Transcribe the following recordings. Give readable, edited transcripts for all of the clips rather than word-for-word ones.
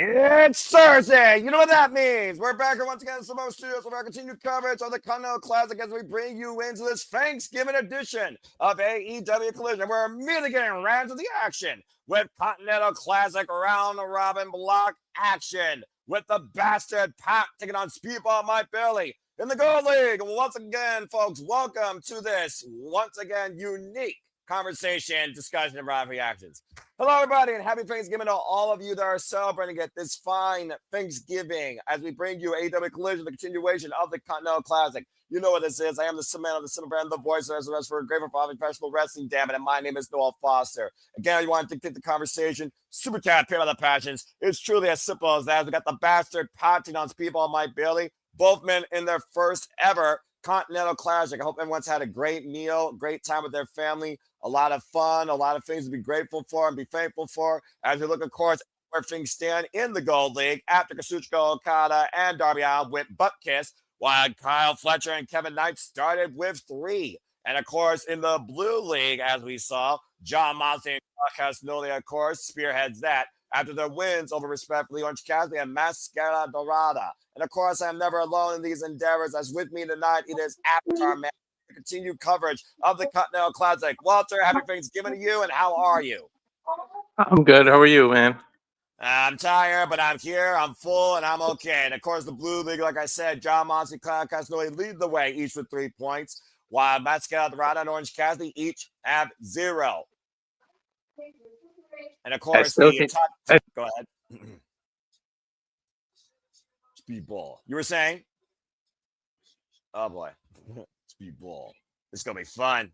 It's Thursday. You know what that means. We're back here once again in Simone Studios with our continued coverage of the Continental Classic as we bring you into this Thanksgiving edition of AEW Collision. We're immediately getting right into the action with Continental Classic round robin block action with the Bastard Pack taking on Speedball Mike Bailey in the Gold League. Once again, folks, welcome to this once again unique conversation, discussion, and rivalry reactions. Hello, everybody, and happy Thanksgiving to all of you that are celebrating it this fine Thanksgiving as we bring you AEW Collision, the continuation of the Continental Classic. You know what this is. I am the cement of the cinema brand, the voice of the rest for a grateful for professional wrestling, damn it, and my name is Noel Foster. Again, you want to dictate the conversation, super chat, pay by the passions. It's truly as simple as that. We got the Bastard patching on Speedball Mike Bailey, both men in their first ever Continental Classic. I hope everyone's had a great meal, great time with their family, a lot of fun, a lot of things to be grateful for and be thankful for as we look, of course, where things stand in the Gold League after Kazuchika Okada and Darby Allin with butt kiss, while Kyle Fletcher and Kevin Knight started with 3. And, of course, in the Blue League, as we saw, John Moxley and Casnolia, of course, spearheads that after their wins over respectively Orange Cassidy and Mascara Dorada. And, of course, I'm never alone in these endeavors. As with me tonight, it is Avatar Man. Continued coverage of the Continental Classic. Walter, happy Thanksgiving to you, and how are you? I'm good. How are you, man? I'm tired, but I'm here, I'm full, and I'm okay. And, of course, the Blue League, like I said, John Moxley, Kyle Casnolia lead the way, each with 3 points, while Mascara Dorada and Orange Cassidy each have 0. And, of course, go ahead. Speedball. You were saying? Oh, boy. Speedball. This is going to be fun.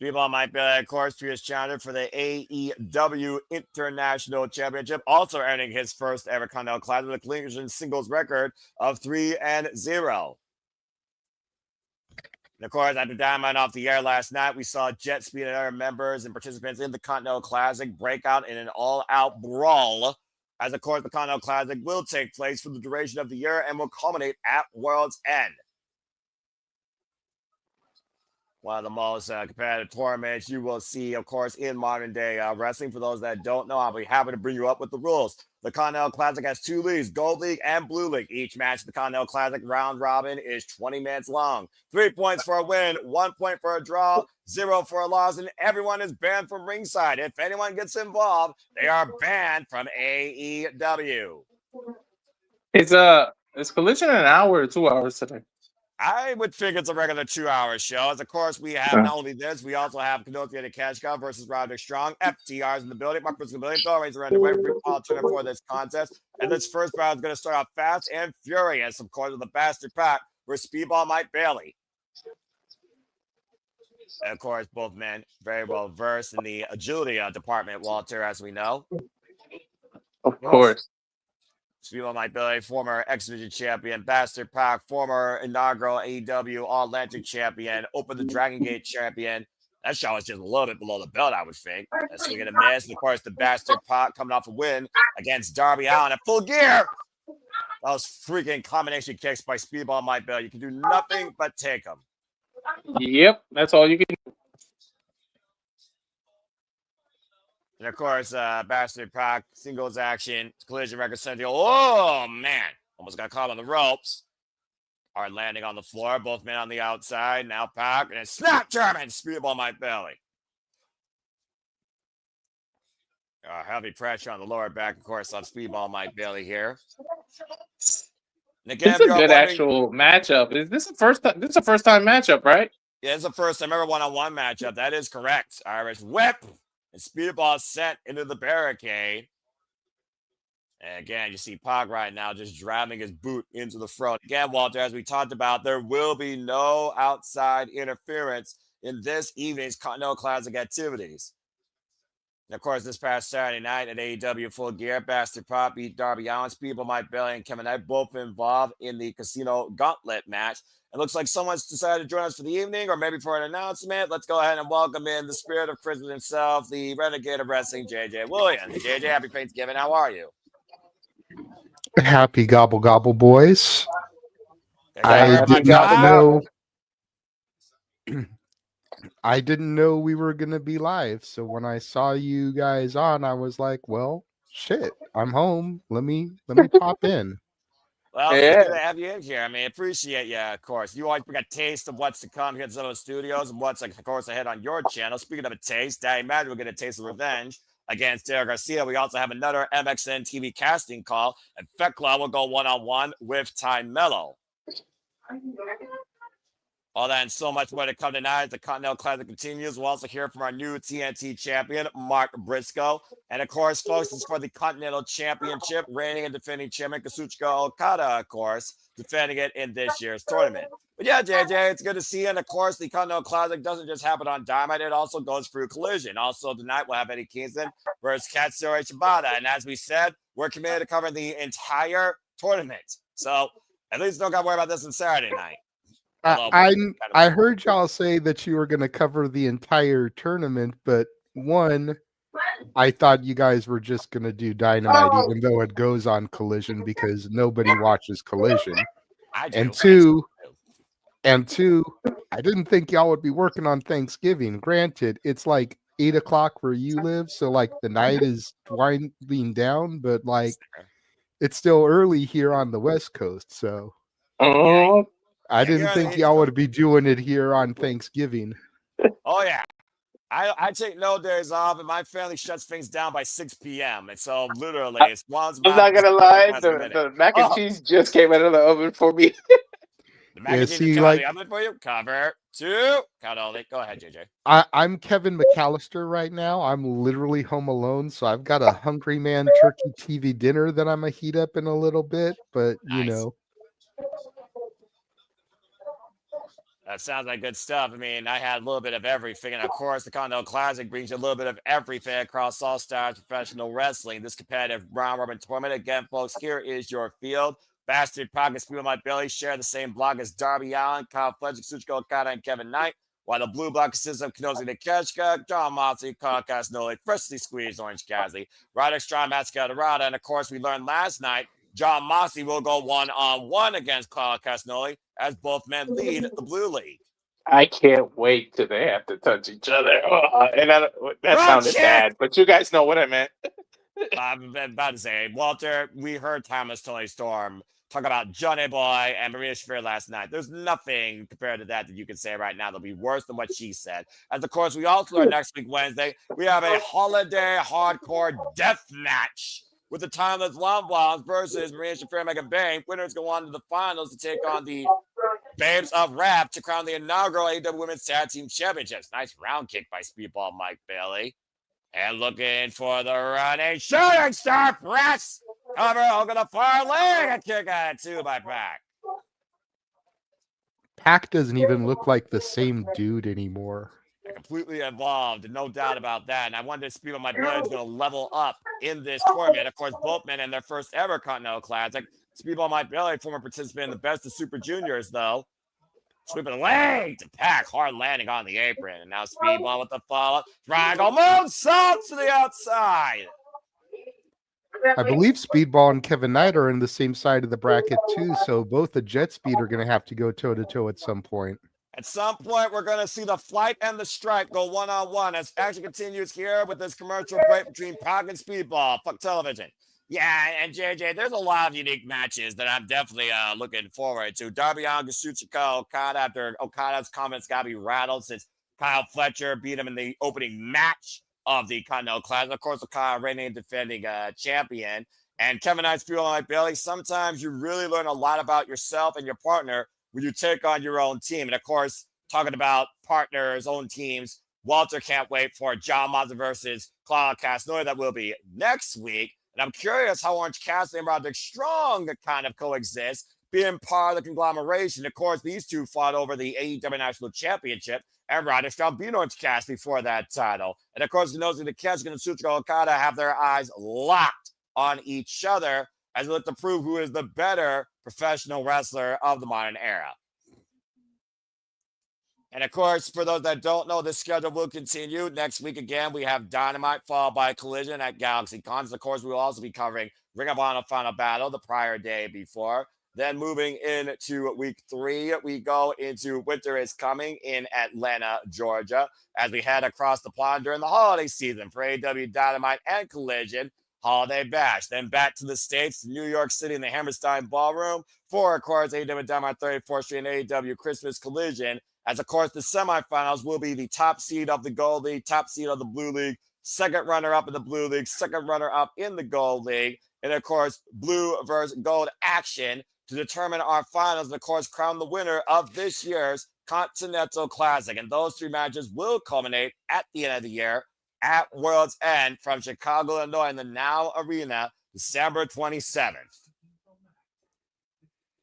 Speedball might be, of course, previous challenger for the AEW International Championship, also earning his first ever Continental Classic with a collision singles record of 3-0. And, of course, after Dynamite off the air last night, we saw Jet Speed and other members and participants in the Continental Classic break out in an all-out brawl. As, of course, the Continental Classic will take place for the duration of the year and will culminate at World's End. One of the most competitive tournaments you will see, of course, in modern-day wrestling. For those that don't know, I'll be happy to bring you up with the rules. The Continental Classic has 2 leagues, Gold League and Blue League. Each match of the Continental Classic round robin is 20 minutes long. 3 points for a win, 1 point for a draw, 0 for a loss, and everyone is banned from ringside. If anyone gets involved, they are banned from AEW. Is Collision an hour or 2 hours today? I would think it's a regular 2-hour show. As of course, we have not only this, we also have Kenoki and Cash Cow versus Roderick Strong. FTR's in the building. Mark Briscoe in the building. Bell Rays around the way. Alternative for this contest. And this first round is going to start off fast and furious, of course, with the Bastard Pack versus Speedball Mike Bailey. And of course, both men very well versed in the agility department, Walter, as we know. Of course. Speedball Mike Bailey, former X Division champion, Bastard Pack, former inaugural AEW All-Atlantic champion, Open the Dragon Gate champion. That shot was just a little bit below the belt, I would think. A swing and a miss. And of course, the Bastard Pack coming off a win against Darby Allin at Full Gear. Those freaking combination kicks by Speedball Mike Bailey. You can do nothing but take them. Yep, that's all you can do. And of course, Bastard Pack, singles action, collision record center. Oh, man. Almost got caught on the ropes. Are landing on the floor. Both men on the outside. Now Pack. And then snap German. Speedball Mike Bailey. Heavy pressure on the lower back, of course, on Speedball Mike Bailey here. And again, it's a good actual matchup. Is this a first time? This is a first time matchup, right? Yeah, it's a first time ever one-on-one matchup. That is correct. Irish whip. And Speedball sent into the barricade. And again, you see Pac right now just driving his boot into the front. Again, Walter, as we talked about, there will be no outside interference in this evening's Continental Classic activities. And of course, this past Saturday night at AEW Full Gear, Bastard Pac beat Darby Allin, Speedball Mike Bailey, and Kevin Knight both involved in the Casino Gauntlet match. It looks like someone's decided to join us for the evening or maybe for an announcement. Let's go ahead and welcome in the spirit of Christmas himself, the Renegade of Wrestling, JJ Williams. JJ, happy Thanksgiving. How are you? Happy gobble gobble, boys. I did not know. I didn't know we were gonna be live, so when I saw you guys on, I was like, "Well, shit, I'm home. Let me pop in." Well, it's Yeah. good to have you in here. I mean, appreciate you, of course. You always get a taste of what's to come here at some of the studios and what's, of course, ahead on your channel. Speaking of a taste, I imagine we'll get a taste of revenge against Derek Garcia. We also have another MXN TV casting call, and Fekla will go one-on-one with Ty Mello. All that and so much more to come tonight as the Continental Classic continues. We'll also hear from our new TNT champion, Mark Briscoe. And of course, folks, it's for the Continental Championship, reigning and defending champion Kazuchika Okada, of course, defending it in this year's tournament. But yeah, JJ, it's good to see you. And of course, the Continental Classic doesn't just happen on Dynamite, it also goes through Collision. Also, tonight we'll have Eddie Kingston versus Katsuyori Shibata. And as we said, we're committed to covering the entire tournament. So at least don't got to worry about this on Saturday night. I heard y'all say that you were going to cover the entire tournament, but one, I thought you guys were just going to do Dynamite, even though it goes on Collision because nobody watches Collision. I do. And two, I didn't think y'all would be working on Thanksgiving. Granted, it's like 8 o'clock where you live, so like the night is winding down, but like it's still early here on the West Coast, so. I didn't think y'all would be doing it here on Thanksgiving. Oh, yeah. I take no days off, and my family shuts things down by 6 p.m. And so, literally, as long as I'm not going to lie, the mac and cheese just came out of the oven for me. The mac and cheese came out of the oven for you? Cover 2. Count all it. Go ahead, JJ. I'm Kevin McAllister right now. I'm literally home alone, so I've got a Hungry Man turkey TV dinner that I'm going to heat up in a little bit, but, you know. That sounds like good stuff. I mean, I had a little bit of everything. And of course, the Continental Classic brings you a little bit of everything across all styles of professional wrestling. This competitive round robin tournament. Again, folks, here is your field. Bastard Pockets, People My Belly share the same block as Darby Allin, Kyle Fletcher, Kazuchika Okada, and Kevin Knight. While the blue block consists of Kenosi Nikeshka, John Moxley, Kyle Casanoli, freshly squeezed Orange Cassidy, Ryder Strong, Mascara Dorada. And of course, we learned last night John Moxley will go one-on-one against Kyle Casanoli as both men lead the Blue League. I can't wait till they have to touch each other. And that sounded bad, but you guys know what I meant. I'm about to say, Walter, we heard Thomas Tony Storm talk about Johnny Boy and Maria Shafir last night. There's nothing compared to that you can say right now that'll be worse than what she said. As of course, we also learn next week, Wednesday, we have a holiday hardcore death match with the Timeless Lomblons versus Maria Shafir and Megan Bang. Winners go on to the finals to take on the Babes of Rap to crown the inaugural AEW Women's Tag Team Championships. Nice round kick by Speedball Mike Bailey. And looking for the running shooting star press. Cover over the far leg. A kick out of 2 by Pac. Pac doesn't even look like the same dude anymore. They're completely evolved, no doubt about that. And I wanted to speak on my blood is going to level up in this tournament. Of course, both men in their first ever Continental Classic. Speedball Mike Bailey, former participant in the Best of Super Juniors, though. Sweeping leg to Pac, hard landing on the apron. And now Speedball with the follow-up. Triangle moonsault to the outside. I believe Speedball and Kevin Knight are in the same side of the bracket too, so both the Jet Speed are going to have to go toe-to-toe at some point. At some point, we're going to see the Flight and the Strike go one-on-one as action continues here with this commercial break between Pac and Speedball. Fuck television. Yeah, and JJ, there's a lot of unique matches that I'm definitely looking forward to. Darby Allin, Kazuchika Okada, after Okada's comments got to be rattled since Kyle Fletcher beat him in the opening match of the Continental Classic. Of course, Okada reigning and defending champion. And Kevin Knight's People Like Bailey, sometimes you really learn a lot about yourself and your partner when you take on your own team. And of course, talking about partners, own teams, Walter can't wait for John Moxley versus Claudio Castagnoli. That will be next week. And I'm curious how Orange Cassidy and Roderick Strong kind of coexist, being part of the conglomeration. Of course, these two fought over the AEW National Championship, and Roderick Strong beat Orange Cassidy for that title. And of course, Kenosi Nikeshka and Kazuchika Okada have their eyes locked on each other as they look to prove who is the better professional wrestler of the modern era. And of course, for those that don't know, the schedule will continue. Next week, again, we have Dynamite followed by Collision at Galaxy Cons. Of course, we will also be covering Ring of Honor Final Battle the prior day before. Then moving into week 3, we go into Winter is Coming in Atlanta, Georgia, as we head across the pond during the holiday season for AEW Dynamite and Collision Holiday Bash. Then back to the States, New York City in the Hammerstein Ballroom for, of course, AEW Dynamite 34th Street and AEW Christmas Collision. As, of course, the semifinals will be the top seed of the Gold League, top seed of the Blue League, second runner-up in the Blue League, second runner-up in the Gold League, and, of course, Blue versus Gold action to determine our finals and, of course, crown the winner of this year's Continental Classic. And those 3 matches will culminate at the end of the year at World's End from Chicago, Illinois, in the Now Arena, December 27th.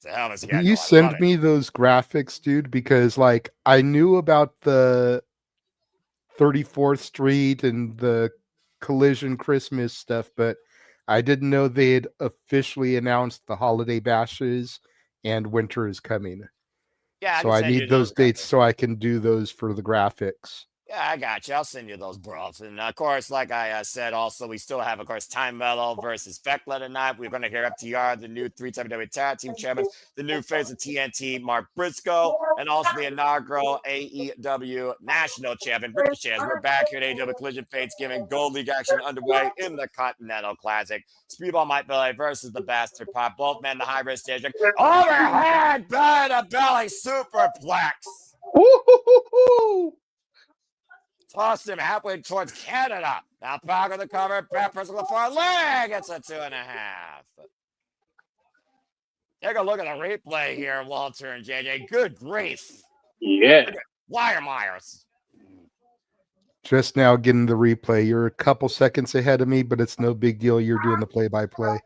The hell is Can you send me those graphics, dude? Because like I knew about the 34th Street and the Collision Christmas stuff, but I didn't know they had officially announced the holiday bashes and Winter is Coming. Yeah, so I need those dates so I can do those for the graphics. Yeah, I got you. I'll send you those, bros. And of course, like I said, also, we still have, of course, Time Mellow versus Fekla tonight. We're going to hear FTR, the new 3-time WWE Tag Team Champions, the new face of TNT, Mark Briscoe, and also the inaugural AEW National Champion, Ricochet. As we're back here at AEW Collision Thanksgiving Gold League action underway in the Continental Classic. Speedball Mike Belly versus the Bastard Pop. Both men in the high-risk staging. Overhead belly superplex. Woo-hoo-hoo-hoo. Tossed him halfway towards Canada. Now back on the cover. Back press on the far leg. It's a 2.5. Take a look at the replay here, Walter and JJ. Good grief. Yeah. Wire Myers. Just now getting the replay. You're a couple seconds ahead of me, but it's no big deal. You're doing the play-by-play.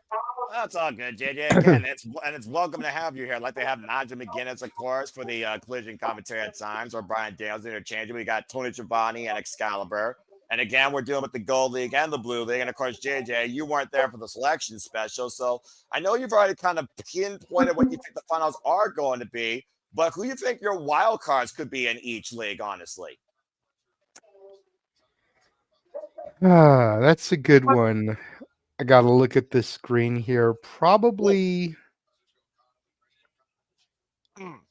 That's all good, JJ. Again, it's welcome to have you here. Like they have Nigel McGuinness, of course, for the collision commentary at times, or Brian Dales interchangeably. We got Tony Giovanni and Excalibur. And again, we're dealing with the Gold League and the Blue League. And of course, JJ, you weren't there for the selection special. So I know you've already kind of pinpointed what you think the finals are going to be, but who you think your wild cards could be in each league, honestly? That's a good one. I got to look at this screen here. Probably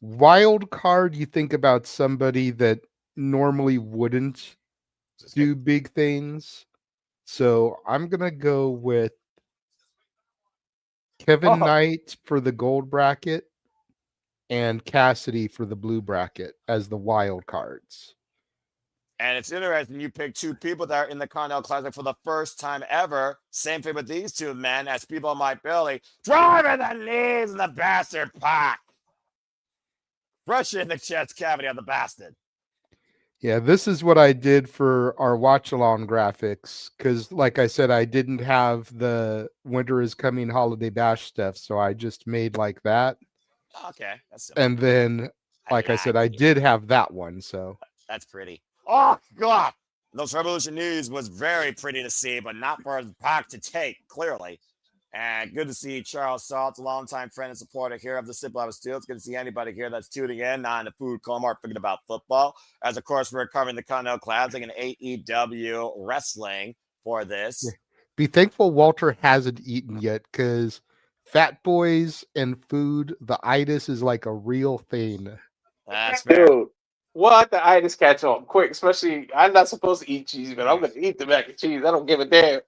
wild card. You think about somebody that normally wouldn't do big things. So I'm going to go with Kevin Knight for the gold bracket and Cassidy for the blue bracket as the wild cards. And it's interesting, you picked 2 people that are in the Continental Classic for the first time ever. Same thing with these 2 men, as people Mike Billy driving the knees in the Bastard Pack. Crushing the chest cavity of the Bastard. Yeah, this is what I did for our watch-along graphics, because like I said, I didn't have the Winter is Coming Holiday Bash stuff, so I just made like that. Okay, that's simple. And then, like I said, I did have that one, so. That's pretty. Oh, God. Those Revolution News was very pretty to see, but not for the Pack to take, clearly. And good to see Charles Salt, a longtime friend and supporter here of the Simple Hour Steel. It's good to see anybody here that's tuning in, not in the food coma or thinking about football. As, of course, we're covering the Continental Classic and AEW wrestling for this. Yeah. Be thankful Walter hasn't eaten yet, because fat boys and food, the itis is like a real thing. That's fair. Dude, what the itis catch on quick? Especially, I'm not supposed to eat cheese, but I'm going to eat the mac and cheese. I don't give a damn.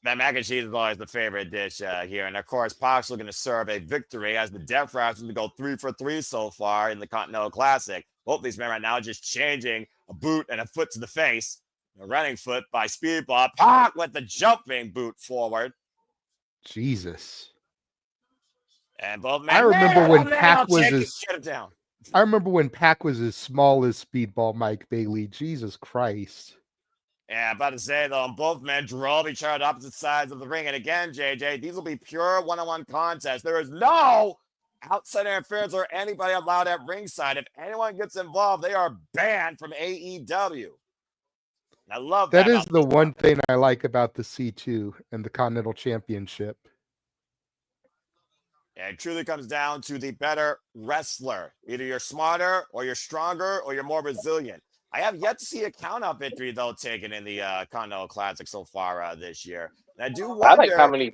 That mac and cheese is always the favorite dish here. And of course, Pac's looking to serve a victory as the Death Raps to go 3 for 3 so far in the Continental Classic. Both these men right now just changing a boot and a foot to the face. A running foot by Speedball. Pac with the jumping boot forward. Jesus. And both men. I remember when Pac was get it down. I remember when Pac was as small as Speedball Mike Bailey. Jesus Christ. Yeah, about to say, though, both men drove each other to opposite sides of the ring. And again, JJ, these will be pure one-on-one contests. There is no outside interference or anybody allowed at ringside. If anyone gets involved, they are banned from AEW. I love that. That is the one thing I like about the C2 and the Continental Championship. And it truly comes down to the better wrestler. Either you're smarter or you're stronger or you're more resilient. I have yet to see a count-out victory, though, taken in the Continental Classic so far this year. And I do I like how wonder many.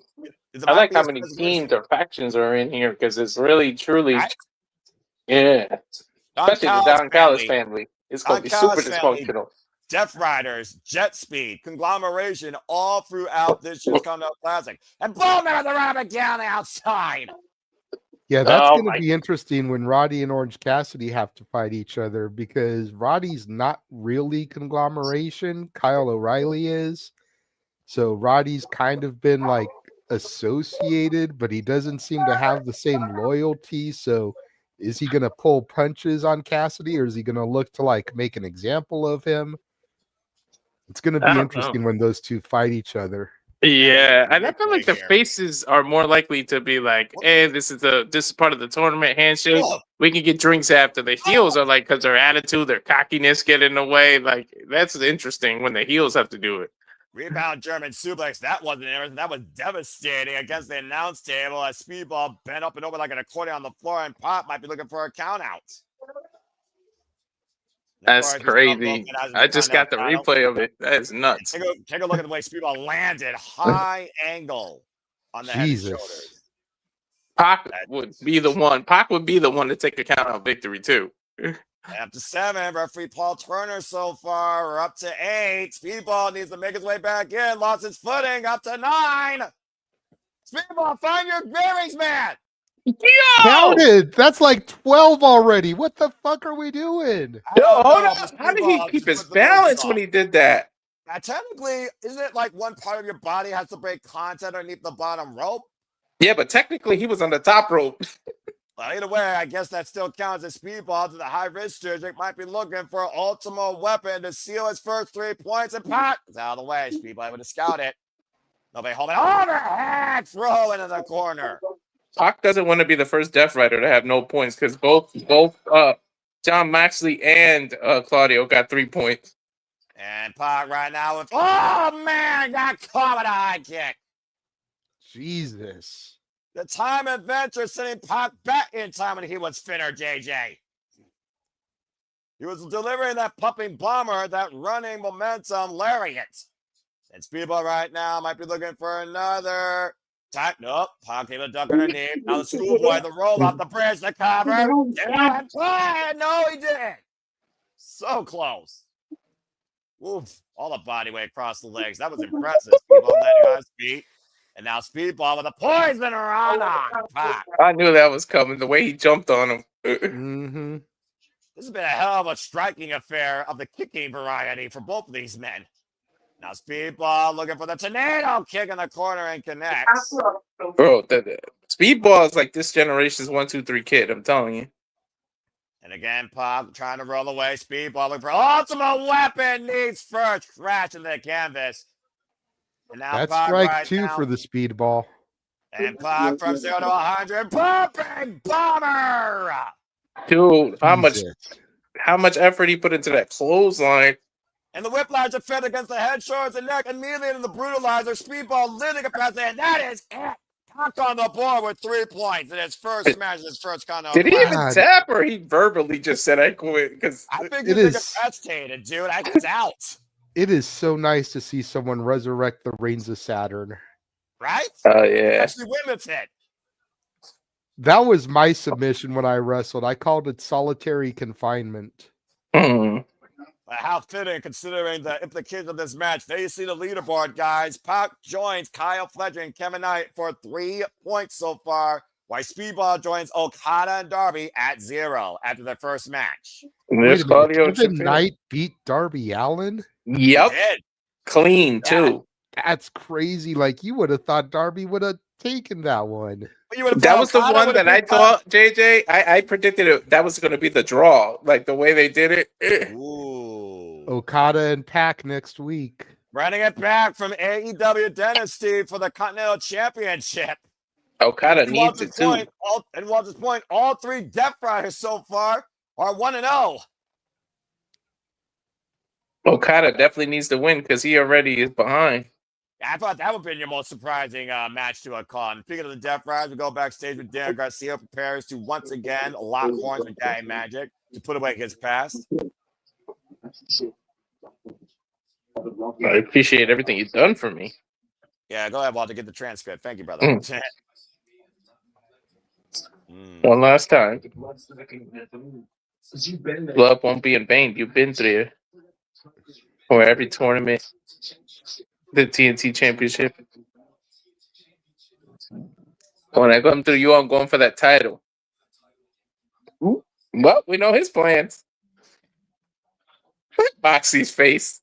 if there I might like be how a many specific, teams or factions are in here because it's really truly, right? yeah. Don Especially the Callis Don Callis family, family. It's gonna Don be super Callis family, dysfunctional. Death Riders, Jet Speed, conglomeration all throughout this year's Continental Classic. And boom, there's the rabbit down the outside. Yeah, that's Oh going to my! be interesting when Roddy and Orange Cassidy have to fight each other because Roddy's not really conglomeration. Kyle O'Reilly is. So Roddy's kind of been like associated, but he doesn't seem to have the same loyalty. So is he going to pull punches on Cassidy or is he going to look to like make an example of him? It's going to I be don't know. interesting when those two fight each other. Yeah, and I feel like the Here. faces are more likely to be like, "Hey, this is part of the tournament handshake. Oh, We can get drinks after." The heels are like, because their attitude, their cockiness get in the way. Like that's interesting when the heels have to do it. rebound German suplex. That wasn't interesting. That was devastating against the announce table. A speedball bent up and over like an accordion on the floor, and Pop might be looking for a count out. That's crazy. I just got the replay of it. That is nuts. Take a look at the way Speedball landed. High angle on the head and shoulders. Jesus. Pac would be the one. Pac would be the one to take a count out victory too. Up to 7. Referee Paul Turner so far. We're up to 8. Speedball needs to make his way back in. Lost his footing. Up to 9. Speedball, find your bearings, man. Yo! Counted. That's like 12 already. What the fuck are we doing? Yo, hold on. How did he keep his balance when he did that? Now, technically, isn't it like one part of your body has to break contact underneath the bottom rope? Yeah, but technically he was on the top rope. Well, either way, I guess that still counts as Speedball to the high risk district. Might be looking for an ultimate weapon to seal his first 3 points. And Pat is out of the way. Speedball able to scout it. Nobody holding overhead throw into the corner. Pac doesn't want to be the first Death Rider to have no points because both John Moxley and Claudio got 3 points. And Pac right now with, oh man, got caught with a high kick. Jesus. The time adventure sending Pac back in time when he was fitter, JJ. He was delivering that pumping bomber, that running momentum lariat. And Speedball right now might be looking for another. Nope. Pac able to duck underneath. Now the schoolboy, the roll off the bridge, the cover. And play. No, he didn't. So close. Oof. All the body weight across the legs. That was impressive. Speedball letting on his feet. And now Speedball with a poison rana. Pac. I knew that was coming. The way he jumped on him. Mm-hmm. This has been a hell of a striking affair of the kicking variety for both of these men. Now Speedball looking for the tornado kick in the corner and connects. Bro, Speedball is like this generation's 1, 2, 3 kid. I'm telling you. And again, Pop trying to roll away. Speedball looking for ultimate weapon. Needs first crash in the canvas. And now That's Pop strike right 2 now. for the Speedball. And Pop from 0 to 100. Pumping bomber. Dude, Jesus. how much effort he put into that clothesline. And the whiplash effect against the head, shoulders, and neck. Immediately into the brutalizer. Speedball limiting capacity. And that is it. Pac on the board with 3 points in his first match, his first Continental. Did he even tap or he verbally just said I quit? Because I think he's incapacitated, dude. I doubt. It is so nice to see someone resurrect the reigns of Saturn. Right? Oh, yeah. Actually witness it. That was my submission when I wrestled. I called it solitary confinement. How fitting considering the implications of this match. There you see the leaderboard, guys. Pac joins Kyle Fletcher and Kevin Knight for 3 points so far, while Speedball joins Okada and Darby at 0 after their first match. Wait a minute, Kevin Knight beat Darby Allin? Yep. Clean, too. That's crazy. Like, you would have thought Darby would have taken that one. That was the one that I thought, JJ. I predicted it. That was going to be the draw. Like, the way they did it. Ooh. Okada and Pac next week. Running it back from AEW Dynasty for the Continental Championship. Okada needs it, too. And Walter's point, all 3 Death Riders so far are 1-0. Okada definitely needs to win because he already is behind. I thought that would have been your most surprising match to a con. Speaking of the Death Riders, we go backstage with Dan Garcia, prepares to once again lock horns with Daddy Magic to put away his past. I appreciate everything you've done for me. Yeah, go ahead, Walter. Get the transcript. Thank you, brother. One last time. Love won't be in vain. You've been through for every tournament, the TNT Championship. When I come through you, I'm going for that title. Well, we know his plans. Moxie's face.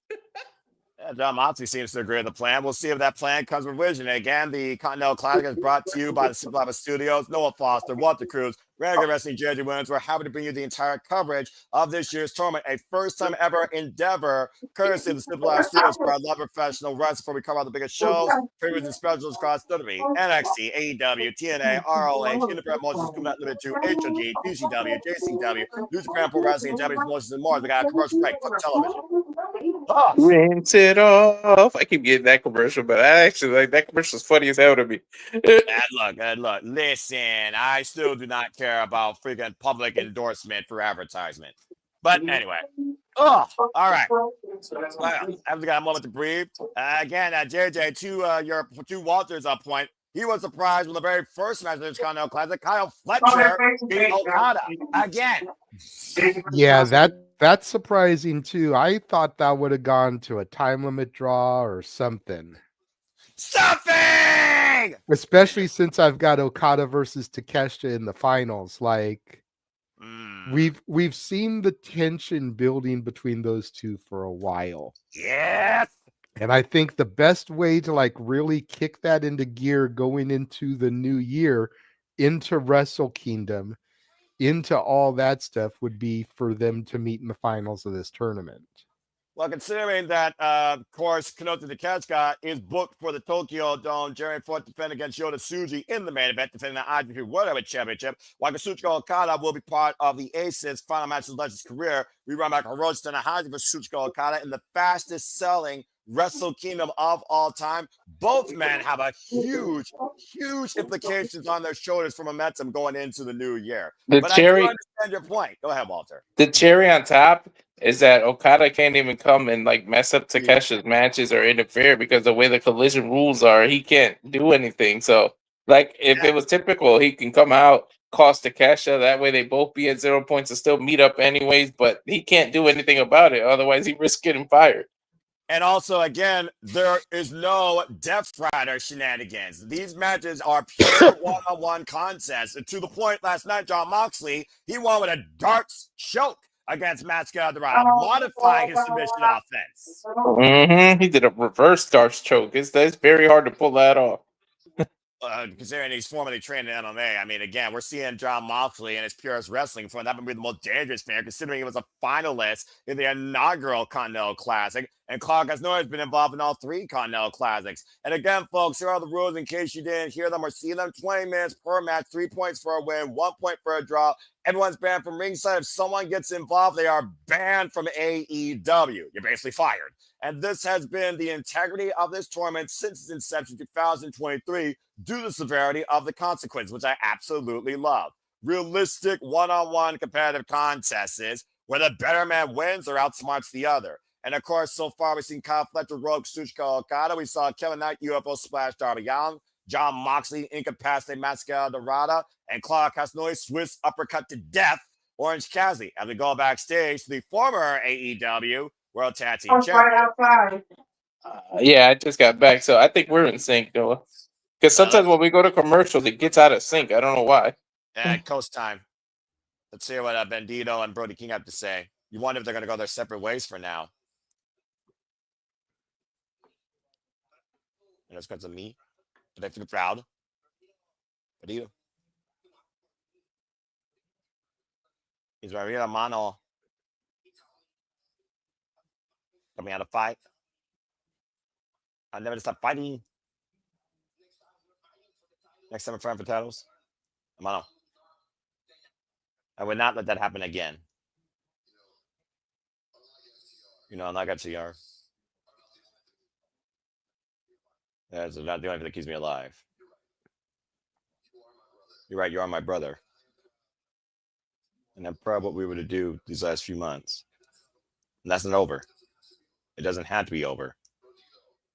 John Moxley seems to agree with the plan. We'll see if that plan comes to fruition. Again, the Continental Classic is brought to you by the Simple Lava Studios. Noah Foster, Walter Cruz, Regular Wrestling, Jersey Williams. We're happy to bring you the entire coverage of this year's tournament, a first-time ever endeavor, courtesy of the Simple Lava Studios for our love professional wrestling. Before we cover all the biggest shows, previews and specials across WWE, NXT, AEW, TNA, ROH, Independent Motions, Coming Out Limited to HOG, GCW, JCW, New Japan Pro Wrestling, and Japanese Motions, and more. We got a commercial break. Fuck television. Rinse it off. I keep getting that commercial, but I actually like that commercial's funny as hell to me. Look. Listen, I still do not care about freaking public endorsement for advertisement. But anyway. All right. Well, I've got a moment to breathe. Again, JJ, to Walter's point, he was surprised when the very first match of this Continental Classic, Kyle Fletcher beat Okada again. Yeah, that's surprising too. I thought that would have gone to a time limit draw or something. Something! Especially since I've got Okada versus Takeshita in the finals. Like we've seen the tension building between those two for a while. Yes. And I think the best way to like really kick that into gear going into the new year, into Wrestle Kingdom, into all that stuff would be for them to meet in the finals of this tournament. Well, considering that, of course, Kenoto Takeshita is booked for the Tokyo Dome, Jerry Ford defend against Yota Tsuji in the main event, defending the IWGP World Heavyweight Championship, while Kazuchika Okada will be part of the Aces final match of Legend's career. We run back Hiroshi Tanahashi versus Kazuchika Okada in the fastest-selling Wrestle Kingdom of all time. Both men have a huge implications on their shoulders for momentum going into the new year. But I do understand your point. Go ahead, Walter. The cherry on top is that Okada can't even come and like mess up Takeshi's matches or interfere because the way the collision rules are, he can't do anything. So, like, if it was typical, he can come out, cost Takeshi. That way, they both be at 0 points and still meet up anyways. But he can't do anything about it. Otherwise, he risks getting fired. And also, again, there is no Death Rider shenanigans. These matches are pure one-on-one contests. And to the point last night, Jon Moxley, he won with a darts choke against Mascara Dorado, modifying his submission offense. He did a reverse darts choke. It's very hard to pull that off. Considering he's formerly trained in MMA, I mean, again, we're seeing Jon Moxley in his purest wrestling form. That would be the most dangerous man, considering he was a finalist in the inaugural Continental Classic. And Clark has always been involved in all 3 Continental Classics. And again, folks, here are the rules in case you didn't hear them or see them. 20 minutes per match, 3 points for a win, 1 point for a draw. Everyone's banned from ringside. If someone gets involved, they are banned from AEW. You're basically fired. And this has been the integrity of this tournament since its inception, 2023, due to the severity of the consequence, which I absolutely love. Realistic one-on-one competitive contests where the better man wins or outsmarts the other. And of course, so far we've seen Kyle Fletcher rogue Kazuchika Okada. We saw Kevin Knight UFO splash Darby Allin, Jon Moxley incapacitate Mascara Dorada, and Clark Hasnoi Swiss uppercut to death Orange Cassidy. As we go backstage to the former AEW World Tag Team Champion. Yeah, I just got back, so I think we're in sync, Noah. Because sometimes when we go to commercials, it gets out of sync. I don't know why. And coast time. Let's hear what Bandito and Brody King have to say. You wonder if they're going to go their separate ways for now. And it's because of me. But I feel proud. Bandito. He's Maria Mano. Coming out of fight. I'll never stop fighting. Next time I'm fighting for titles. Mano. I would not let that happen again. You know, I'm not got CR. That's not the only thing that keeps me alive. You're right, you are my brother. And I'm proud of what we were to do these last few months. And that's not over. It doesn't have to be over.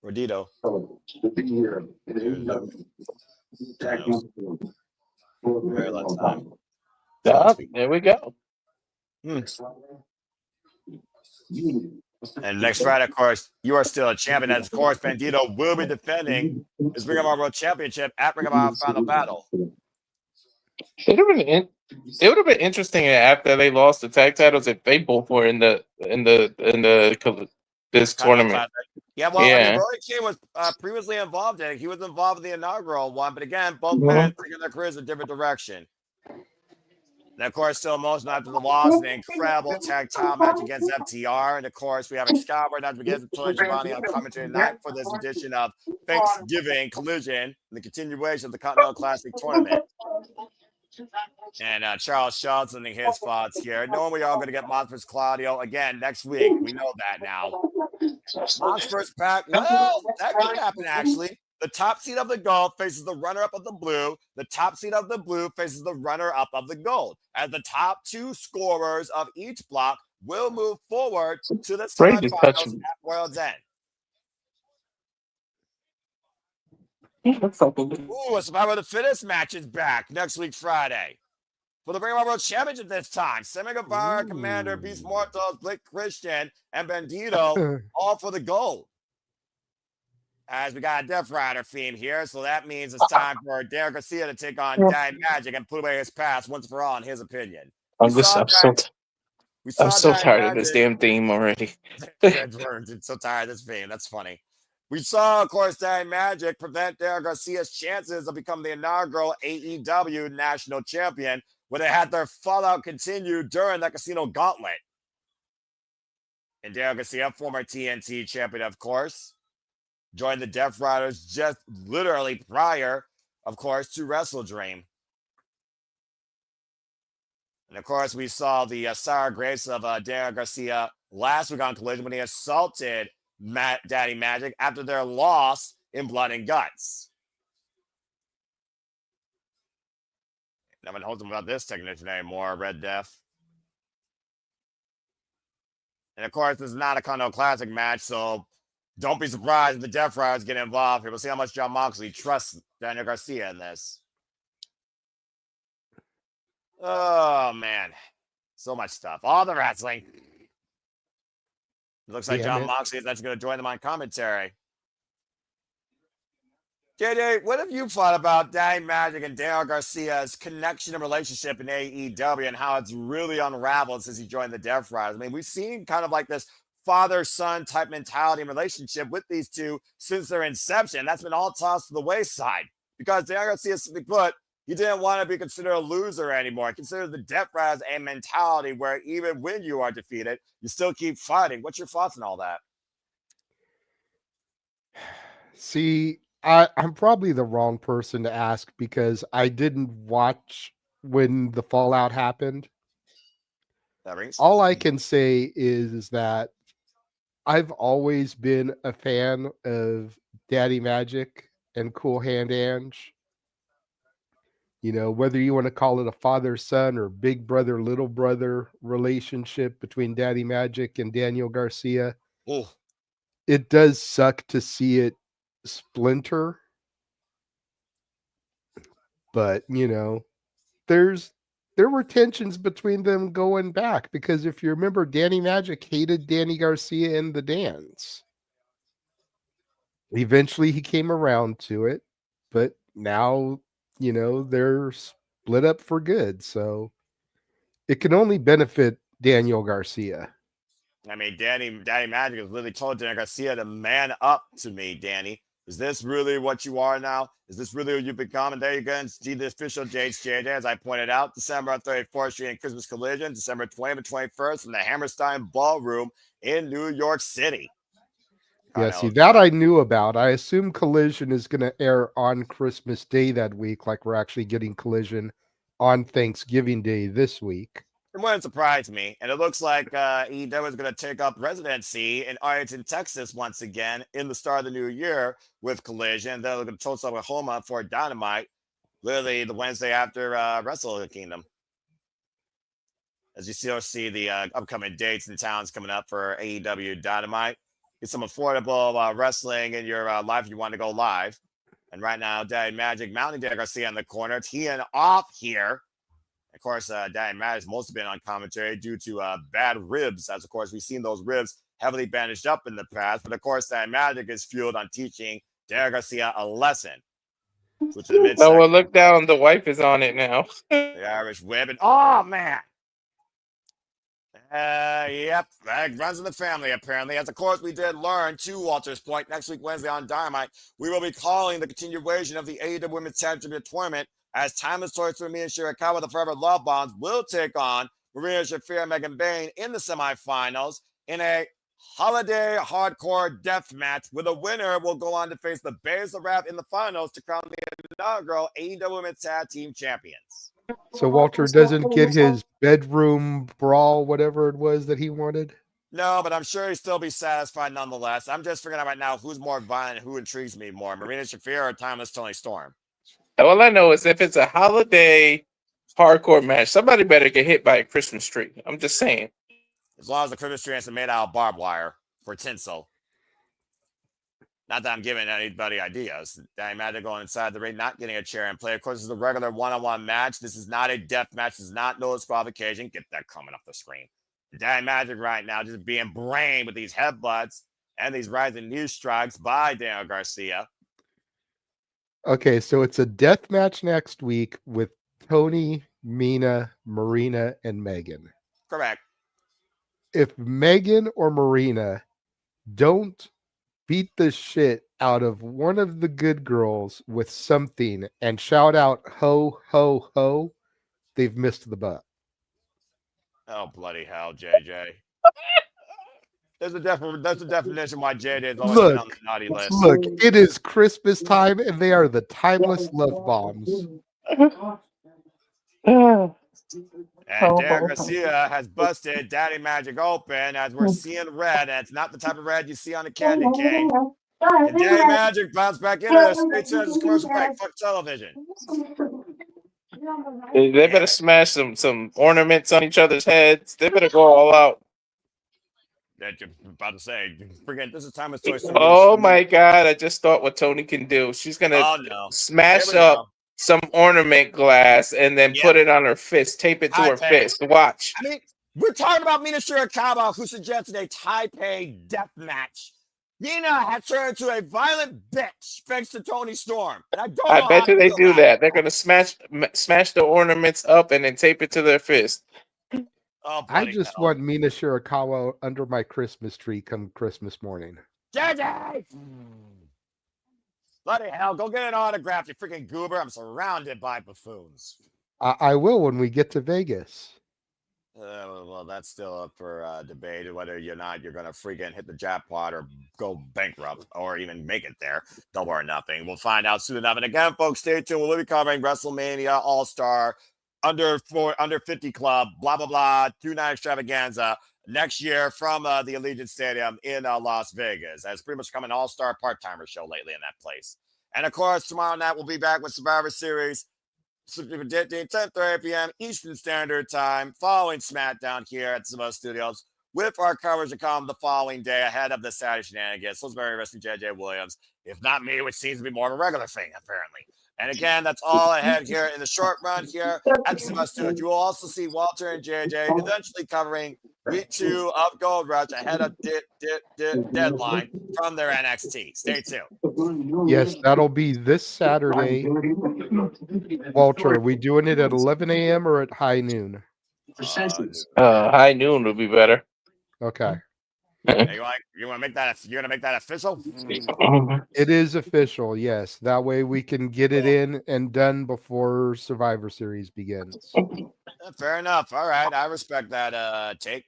Rodito. Very last time. There we go. And next Friday, of course, you are still a champion. As of course, Bandito will be defending his Ring of Honor World Championship at Ring of Honor Final Battle. It would have been interesting after they lost the tag titles if they both were in this tournament. Yeah, well, I mean, Brody King was previously involved in it. He was involved in the inaugural one, but again, both men taking their careers in a different direction. And of course, still emotional after the loss, an incredible tag title match against FTR. And of course, we have Excalibur that begins with Giovanni on commentary tonight for this edition of Thanksgiving Collision and the continuation of the Continental Classic Tournament. And Charles Schultz sending his thoughts here. Knowing we are going to get Monsters Claudio again next week. We know that now. Monsters pack. Well, that could happen actually. The top seed of the gold faces the runner-up of the blue. The top seed of the blue faces the runner-up of the gold. As the top two scorers of each block will move forward to the semifinals at World's End. Ooh, a Survivor of the Fittest match is back next week, Friday. For the Ring of Honor World Championship this time, Sammy Guevara, Commander, Beast Mortos, Blake Christian, and Bandito all for the gold. As we got a Death Rider theme here, so that means it's time for Derek Garcia to take on Daddy Magic and put away his past once for all, in his opinion. I'm so tired of this damn theme already. I'm so tired of this theme. That's funny. We saw, of course, Daddy Magic prevent Derek Garcia's chances of becoming the inaugural AEW National Champion when they had their fallout continue during that Casino Gauntlet. And Derek Garcia, former TNT champion, of course, joined the Death Riders just literally prior, of course, to Wrestle Dream. And of course, we saw the sour grapes of Derek Garcia last week on Collision when he assaulted Daddy Magic after their loss in Blood and Guts. No one holds him about this technician anymore, Red Death. And of course, this is not a Continental Classic match, so don't be surprised if the Death Riders get involved here. We'll see how much Jon Moxley trusts Daniel Garcia in this. Oh, man. So much stuff. All the wrestling. It looks like Jon Moxley is actually going to join them on commentary. JJ, what have you thought about Daddy Magic and Daniel Garcia's connection and relationship in AEW and how it's really unraveled since he joined the Death Riders? I mean, we've seen kind of like this father-son type mentality and relationship with these two since their inception. That's been all tossed to the wayside because Daniel Garcia, simply put, he didn't want to be considered a loser anymore. He considered the Death Riders a mentality where even when you are defeated, you still keep fighting. What's your thoughts on all that? See, I'm probably the wrong person to ask because I didn't watch when the fallout happened. All I can say is that I've always been a fan of Daddy Magic and Cool Hand Ange. You know, whether you want to call it a father-son or big brother, little brother relationship between Daddy Magic and Daniel Garcia, it does suck to see it splinter. But, you know, there were tensions between them going back because if you remember, Daddy Magic hated Danny Garcia in the dance. Eventually he came around to it, but now, you know, they're split up for good. So it can only benefit Daniel Garcia. I mean, Daddy Magic has literally told Daniel Garcia to man up to me, Danny. Is this really what you are now? Is this really who you've become? And there you go and see the official JJ, as I pointed out, December on 34th Street in Christmas Collision, December 20th and 21st in the Hammerstein Ballroom in New York City. Yeah, see, that I knew about. I assume Collision is going to air on Christmas Day that week, like we're actually getting Collision on Thanksgiving Day this week. It wouldn't surprise me. And it looks like AEW is going to take up residency in Arlington, Texas once again in the start of the new year with Collision. Then they're going to toast Oklahoma for Dynamite, literally the Wednesday after Wrestle Kingdom. as you still see the upcoming dates and towns coming up for AEW Dynamite. Get some affordable wrestling in your life if you want to go live. And right now, Daddy Magic mounting Daniel Garcia in the corner, teeing off here. Of course, Daddy Magic's mostly been on commentary due to bad ribs, as of course we've seen those ribs heavily bandaged up in the past. But of course, Daddy Magic is fueled on teaching Daniel Garcia a lesson. Which is Oh, well, look down. The wife is on it now. The Irish whip. And, oh, man. Yep, that runs in the family, apparently. As of course, we did learn, to Walter's point, next week, Wednesday on Dynamite, we will be calling the continuation of the AEW Women's Tag Championship Tournament as Timeless Toys for me and Shirakawa, the Forever Love Bombs, will take on Marina Shafir and Megan Bayne in the semifinals in a holiday hardcore death match, where the winner will go on to face the Bears of Wrath in the finals to crown the inaugural AEW Women's Tag Team Champions. So Walter doesn't get his bedroom brawl, whatever it was that he wanted? No, but I'm sure he'll still be satisfied nonetheless. I'm just figuring out right now who's more violent, who intrigues me more, Marina Shafir or Timeless Tony Storm. All I know is if it's a holiday hardcore match, somebody better get hit by a Christmas tree. I'm just saying. As long as the Christmas tree isn't made out of barbed wire for tinsel. Not that I'm giving anybody ideas. I imagine going inside the ring, not getting a chair and play. Of course, this is a regular one-on-one match. This is not a death match. This is not no disqualification. Get that coming off the screen. Daddy Magic right now just being brained with these headbutts and these rising knee strikes by Daniel Garcia. Okay, so it's a death match next week with Tony, Mina, Marina, and Megan. Correct. If Megan or Marina don't beat the shit out of one of the good girls with something and shout out ho, ho, ho, they've missed the butt. Oh, bloody hell, JJ. There's a definition why JJ has always been on the naughty list. Look, it is Christmas time and they are the timeless love bombs. And Daniel Garcia has busted Daddy Magic open as we're seeing red, and it's not the type of red you see on a candy cane. And Daddy Magic bounced back into this. Stay tuned. This commercial break. Fuck television. They better smash some ornaments on each other's heads. They better go all out. That you're about to say, forget this is Timeless Toy Story. Oh my God! I just thought what Tony can do. She's gonna smash up some ornament glass and then put it on her fist, tape it to her fist. Watch. I mean, we're talking about Mina Shirakawa, who suggested a Taipei death match. Mina has turned into a violent bitch thanks to Tony Storm. And I bet you they do that. They're gonna smash the ornaments up and then tape it to their fist. Oh, I just want Mina Shirakawa under my Christmas tree come Christmas morning. JJ! Bloody hell, go get an autograph, you freaking goober. I'm surrounded by buffoons. I will when we get to Vegas. Well, that's still up for debate, whether you're going to freaking hit the jackpot or go bankrupt or even make it there. Double or nothing. We'll find out soon enough. And again, folks, stay tuned. We'll be covering WrestleMania All-Star under 50 Club, blah, blah, blah, 2-night extravaganza next year from the Allegiant Stadium in Las Vegas. That's pretty much become an all-star part-timer show lately in that place. And of course, tomorrow night we'll be back with Survivor Series, 10:30 p.m. Eastern Standard Time, following SmackDown here at Samoa Studios, with our coverage to come the following day ahead of the Saturday shenanigans. Salisbury Wrestling, JJ Williams, if not me, which seems to be more of a regular thing, apparently. And again, that's all ahead here in the short run here at Samoa Studios. You will also see Walter and JJ eventually covering week 2 of Gold Rush ahead of deadline from their NXT. Stay tuned. Yes, that'll be this Saturday. Walter, are we doing it at 11 a.m. or at high noon? High noon would be better. Okay. You want to make that? You're gonna make that official? It is official. Yes, that way we can get it in and done before Survivor Series begins. Fair enough. All right, I respect that take.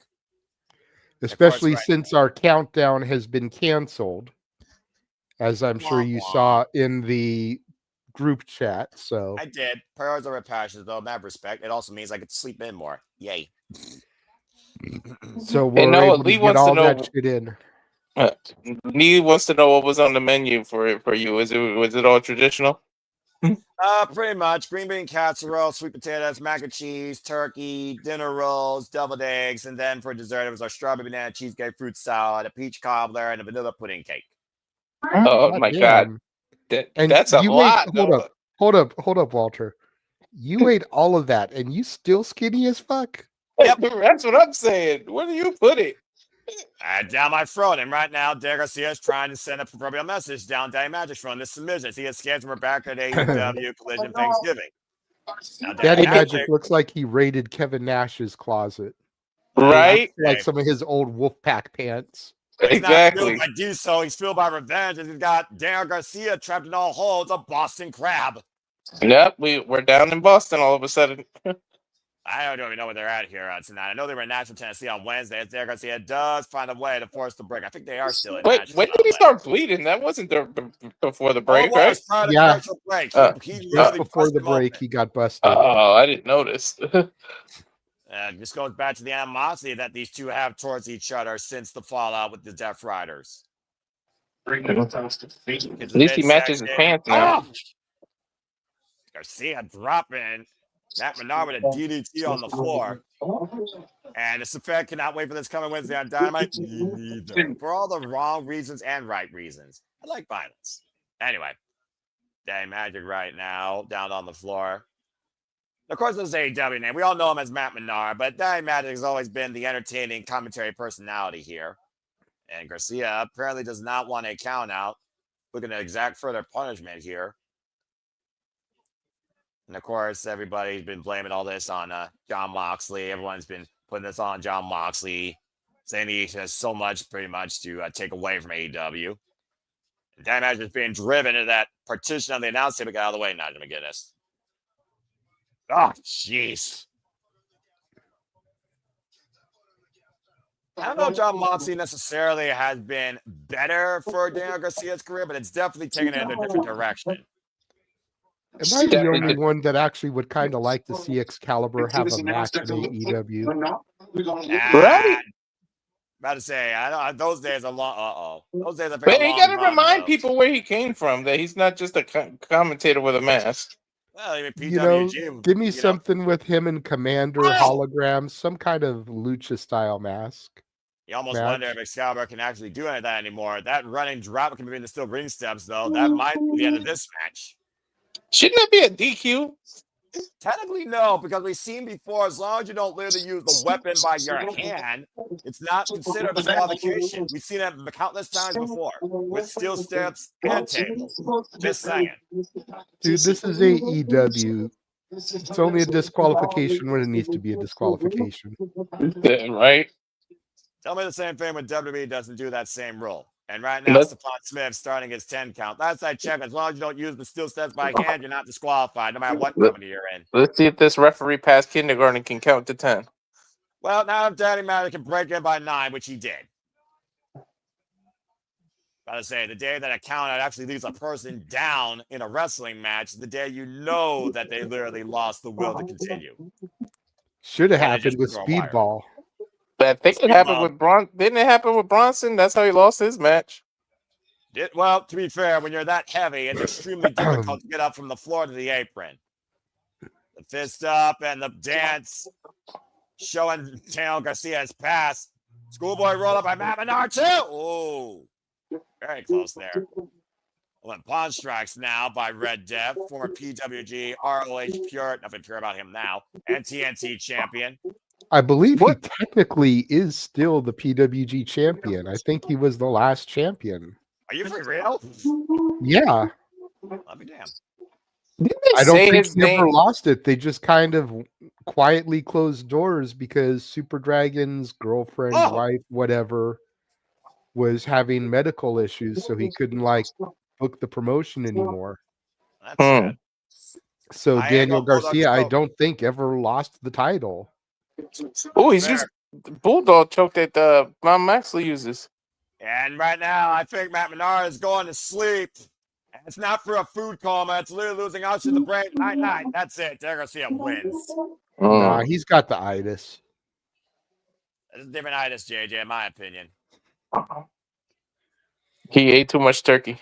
Especially since our countdown has been canceled, as I'm sure you saw in the group chat. So I did. Prayers are passions, though. Mad respect. It also means I get to sleep in more. Yay. So we're able to get all that shit in. Lee wants to know what was on the menu for you. Was it all traditional? Pretty much green bean casserole, sweet potatoes, mac and cheese, turkey, dinner rolls, deviled eggs, and then for dessert it was our strawberry banana cheesecake, fruit salad, a peach cobbler, and a vanilla pudding cake. Oh my god, And that's a you ate, lot. hold up, Walter. You ate all of that and you still skinny as fuck? Yep. That's what I'm saying. Where do you put it? Down my throat, and right now, Garry Garcia is trying to send a proverbial message down Daddy Magic's throat. This submission. He is scared from Rebecca at AEW Collision Thanksgiving. Now, Daddy Magic looks like he raided Kevin Nash's closet. Right? Like some of his old Wolfpack pants. He's Exactly. not fueled by do so. He's fueled by revenge, and he's got Garry Garcia trapped in all holes, a Boston crab. Yep, we're down in Boston all of a sudden. I don't even know where they're at here tonight. I know they were in Nashville, Tennessee on Wednesday. As Garry Garcia does find a way to force the break. I think they are still in Nashville. When did he start bleeding? That wasn't there before the break, right? Yeah. Break. He just before the break, he got busted. Oh, I didn't notice. This goes back to the animosity that these two have towards each other since the fallout with the Death Riders. At least he matches his pants now. Garcia dropping Matt Menard with a DDT on the floor. And this effect cannot wait for this coming Wednesday on Dynamite. For all the wrong reasons and right reasons. I like violence. Anyway, Daddy Magic right now down on the floor. Of course, this is AEW name. We all know him as Matt Menard, but Daddy Magic has always been the entertaining commentary personality here. And Garcia apparently does not want a count out, looking to exact further punishment here. And of course, everybody's been blaming all this on Jon Moxley. Everyone's been putting this on Jon Moxley, saying he has so much, pretty much, to take away from AEW. And Daddy Magic is being driven into that partition on the announce table. Get out of the way, Nigel McGuinness. Oh, jeez. I don't know if Jon Moxley necessarily has been better for Daniel Garcia's career, but it's definitely taken it in a different direction. Am I the only one that actually would kind of like to see Excalibur have a match in AEW? Right? About to say, I those days are long. Those days are But you got to remind people where he came from, that he's not just a commentator with a mask. Well, even PWG, give me something with him and Commander hologram, some kind of lucha style mask. You almost wonder if Excalibur can actually do any of that anymore. That running drop can be in the steel ring steps, though. That might be the end of this match. Shouldn't that be a DQ? Technically, no, because we've seen before, as long as you don't literally use the weapon by your hand, it's not considered a disqualification. We've seen it countless times before with steel steps and tables. Just saying. Dude, this is AEW. It's only a disqualification when it needs to be a disqualification. Right? Tell me the same thing when WWE doesn't do that same rule. And right now, Stephon Smith starting his 10 count. Last I checked, as long as you don't use the steel steps by hand, you're not disqualified, no matter what company you're in. Let's see if this referee past kindergarten can count to 10. Well, now if Daddy Magic can break in by 9, which he did. Gotta say, the day that a count out actually leaves a person down in a wrestling match, the day you know that they literally lost the will to continue. Should have happened with Speedball. But I think it happened with Bronson. Didn't it happen with Bronson? That's how he lost his match. Well, to be fair, when you're that heavy, it's extremely difficult to get up from the floor to the apron. The fist up and the dance showing Daniel Garcia's pass. Schoolboy roll up by Matt Menard too. Oh, very close there. Well, pawn strikes now by Red Dev, former PWG, ROH Pure, nothing pure about him now, and TNT champion. I believe he technically is still the PWG champion. I think he was the last champion. Are you for real? Yeah. I'll be damned. I don't think he ever lost it. They just kind of quietly closed doors because Super Dragon's girlfriend, wife, whatever, was having medical issues, so he couldn't book the promotion anymore. That's sad. So Daniel Garcia, I don't think ever lost the title. Oh, he's just bulldog choke that Mount Maxley uses. And right now, I think Matt Menard is going to sleep. And it's not for a food coma. It's literally losing oxygen to the brain. Night. That's it. Daniel Garcia wins. Nah, he's got the itis. It's a different itis, JJ, in my opinion. He ate too much turkey.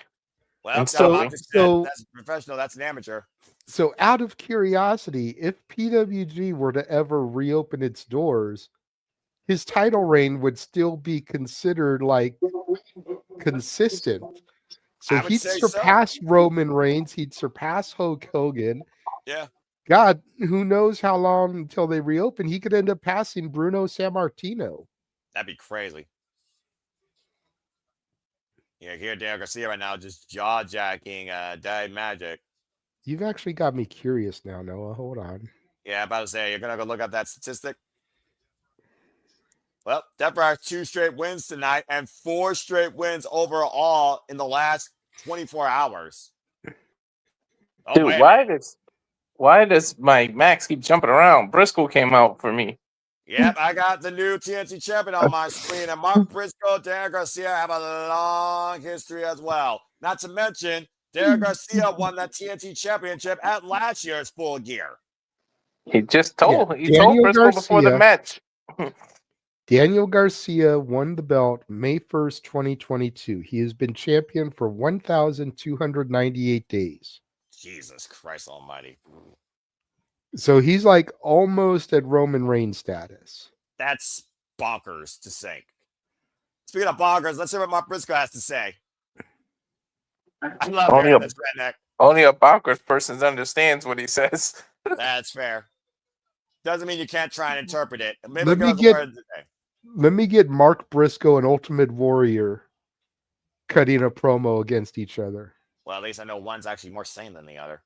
Well, And that's so- about to so- that's professional. That's an amateur. So, out of curiosity, if PWG were to ever reopen its doors, his title reign would still be considered like consistent. So I would he'd say so. surpass Roman Reigns, he'd surpass Hulk Hogan. Yeah. God, who knows how long until they reopen? He could end up passing Bruno Sammartino. That'd be crazy. Yeah, here Daniel Garcia right now just jaw jacking Dave Magic. You've actually got me curious now, Noah. Hold on. Yeah, about to say you're gonna go look up that statistic. Well, Death Rider 2 straight wins tonight and 4 straight wins overall in the last 24 hours. Oh, Dude, wait. why does my Max keep jumping around? Briscoe came out for me. Yep, I got the new TNT champion on my screen, and Mark Briscoe, Daniel Garcia have a long history as well. Not to mention, Daniel Garcia won that TNT championship at last year's Full Gear. He just told Daniel Briscoe before the Garcia- match. Daniel Garcia won the belt May 1st, 2022. He has been champion for 1,298 days. Jesus Christ almighty. So he's like almost at Roman Reigns status. That's bonkers to say. Speaking of bonkers, let's hear what Mark Briscoe has to say. I love hearing this redneck. Only a bonkers person understands what he says. That's fair. Doesn't mean you can't try and interpret it. Maybe Let me it goes get- word today. Let me get Mark Briscoe and Ultimate Warrior cutting a promo against each other. Well, at least I know one's actually more sane than the other.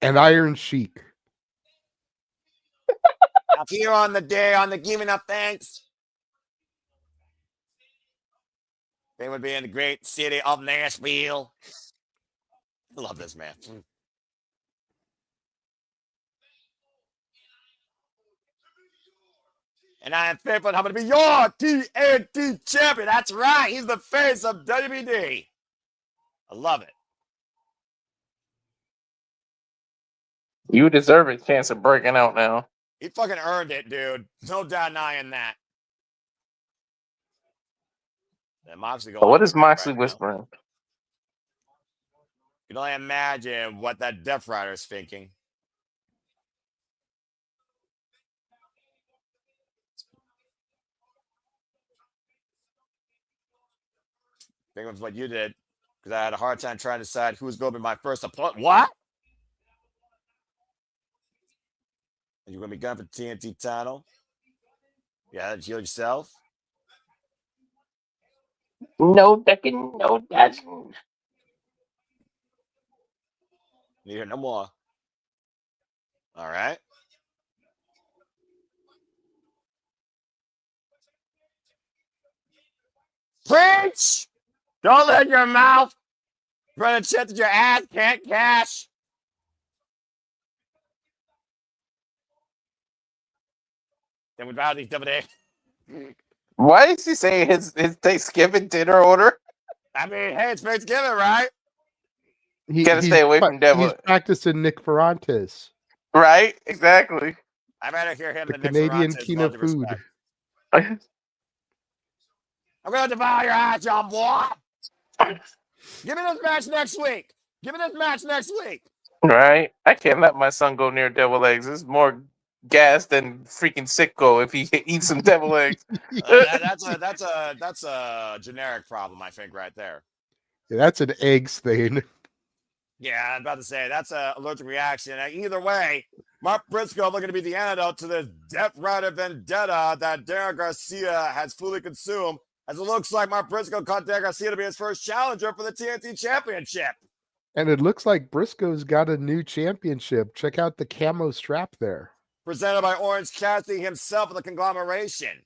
And Iron Sheik. Now, here on the day, on the giving up thanks, they would be in the great city of Nashville. I love this man. And I am faithful and humble to be your TNT champion. That's right. He's the face of WBD. I love it. You deserve a chance of breaking out now. He fucking earned it, dude. No denying that. And Moxley going What is right Moxley now. whispering? You can only imagine what that Death Rider is thinking. Think of what you did, because I had a hard time trying to decide who's going to be my first opponent. What? Are you going to be going for the TNT title? Yeah, heal yourself. No ducking, no dodging. You hear no more. All right. Preach! Don't let your mouth run a shit that your ass can't cash. Then we bow these double day. Why is he saying his Thanksgiving dinner order? I mean, hey, it's Thanksgiving, right? Gotta stay away from Devil. He's practicing Nick Ferrantes, Right? Exactly. I'd rather hear him the than Nick Canadian Ferrantes, king with all of due food. respect. I'm going to devour your ass, John boy. Give me this match next week. Give me this match next week. Right? I can't let my son go near devil eggs. It's more gas than freaking sicko if he eats some devil eggs. That's a generic problem, I think, right there. Yeah, that's an eggs thing. Yeah, I'm about to say that's an allergic reaction. Either way, Mark Briscoe looking to be the antidote to this Death Rider vendetta that Daniel Garcia has fully consumed, as it looks like Mark Briscoe caught Daniel Garcia to be his first challenger for the TNT Championship. And it looks like Briscoe's got a new championship. Check out the camo strap there. Presented by Orange Cassidy himself of the conglomeration.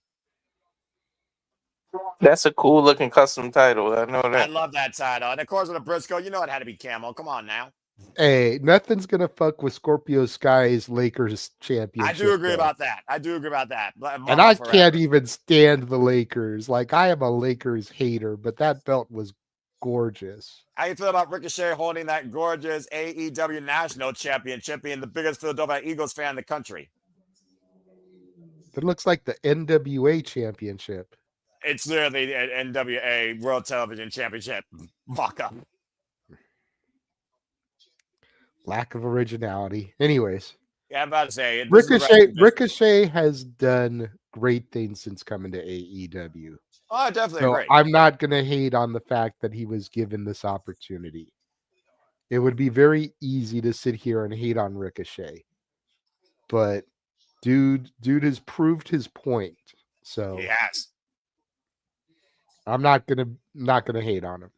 That's a cool looking custom title. I know I that. love that title. And of course, with a Briscoe, you know it had to be camo. Come on now. Hey, nothing's gonna fuck with Scorpio Sky's Lakers championship. I do agree though. about that. And I can't even stand the Lakers. Like, I am a Lakers hater, but that belt was gorgeous. How you feel about Ricochet holding that gorgeous AEW National Championship, being the biggest Philadelphia Eagles fan in the country? It looks like the NWA championship. It's literally an NWA World Television Championship. Fuck up. Lack of originality. Anyways, Yeah, I'm about to say this is the wrestling business. Ricochet has done great things since coming to AEW. Oh, I definitely So agree. I'm not going to hate on the fact that he was given this opportunity. It would be very easy to sit here and hate on Ricochet, but dude has proved his point. So Yes. I'm not gonna hate on him.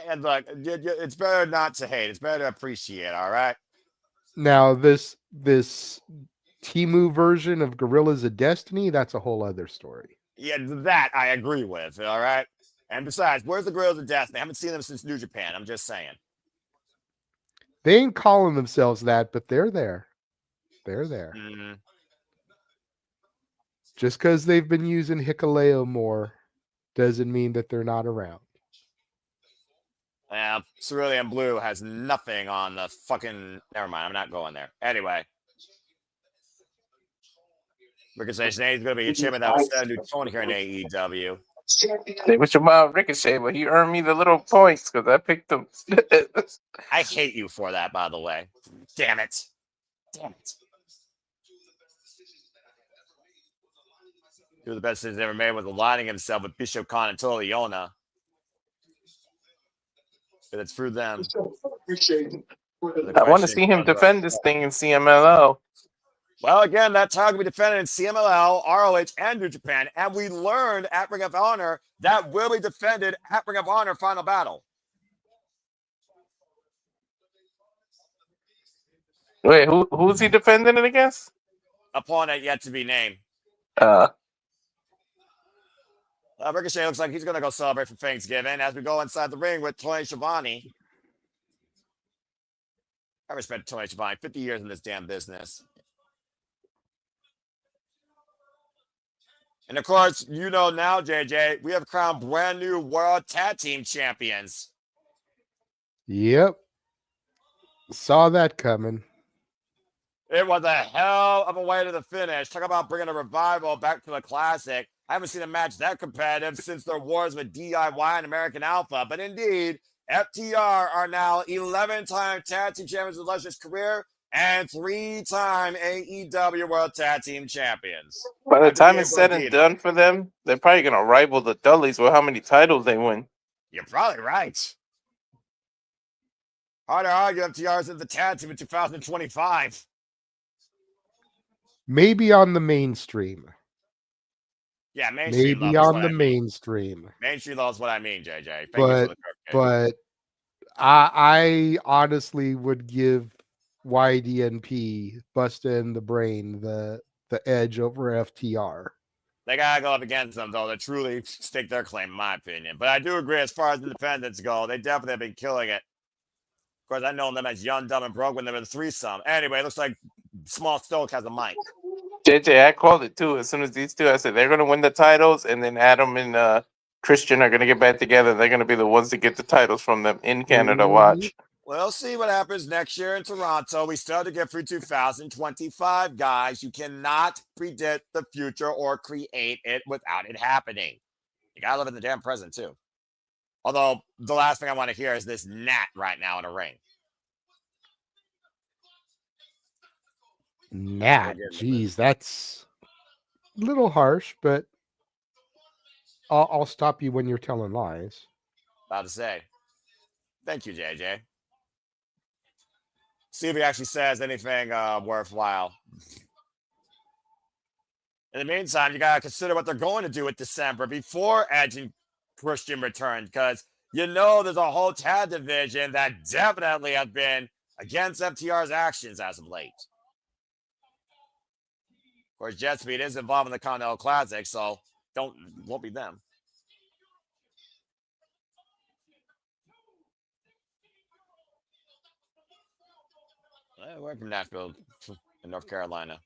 And look, it's better not to hate. It's better to appreciate. All right. Now this Timu version of Gorillas of Destiny, that's a whole other story. Yeah, that I agree with. All right. And besides, where's the Gorillas of Destiny? I haven't seen them since New Japan. I'm just saying. They ain't calling themselves that, but they're there. They're there. Mm-hmm. Just because they've been using Hikuleo more doesn't mean that they're not around. Yeah, Cerulean Blue has nothing on the fucking. Never mind. I'm not going there. Anyway. Ricochet today is going to be a champion that was set a new tone here in AEW. Say what you about Ricochet, but he earned me the little points because I picked him. I hate you for that, by the way. Damn it. Damn it. Two of the best decisions ever made was aligning himself with Bishop Khan and Toliona. But it's through them. I want to see him defend this thing in CMLL. Well, again, that title will be defended in CMLL, ROH, and New Japan. And we learned at Ring of Honor that will be defended at Ring of Honor Final Battle. Wait, who's he defending it against? Opponent yet to be named. Ricochet looks like he's going to go celebrate for Thanksgiving as we go inside the ring with Tony Schiavone. I respect Tony Schiavone. 50 years in this damn business. And of course, you know now, JJ, we have crowned brand new World Tag Team Champions. Yep. Saw that coming. It was a hell of a way to the finish. Talk about bringing a revival back to the classic. I haven't seen a match that competitive since their wars with DIY and American Alpha. But indeed, FTR are now 11-time Tag Team Champions of illustrious career and 3-time AEW World Tag Team Champions. By the time it's said and done for them, they're probably going to rival the Dudleys with how many titles they win. You're probably right. Hard to argue FTR's in the Tag Team in 2025. Maybe on the mainstream. Yeah, mainstream. Maybe on the mainstream. Mainstream love is what I mean, JJ. But I honestly would give YDNP busting the brain the edge over FTR. They gotta go up against them though to truly stake their claim, in my opinion. But I do agree as far as independents go, they definitely have been killing it. Of course, I know them as Young, Dumb, and Broke when they were the threesome. Anyway, it looks like Small Stoke has a mic. JJ, I called it too. As soon as these two, I said they're going to win the titles, and then Adam and Christian are going to get back together. They're going to be the ones to get the titles from them in Canada. Watch. We'll see what happens next year in Toronto. We still have to get through 2025, guys. You cannot predict the future or create it without it happening. You got to live in the damn present, too. Although, the last thing I want to hear is this gnat right now in a ring. Gnat. Jeez, that's a little harsh, but I'll stop you when you're telling lies. About to say. Thank you, JJ. See if he actually says anything worthwhile. In the meantime, you got to consider what they're going to do with December before Edge and Christian return, because you know there's a whole tag division that definitely have been against FTR's actions as of late. Of course, Jet Speed is involved in the Continental Classic, so won't be them. We're from Nashville in North Carolina.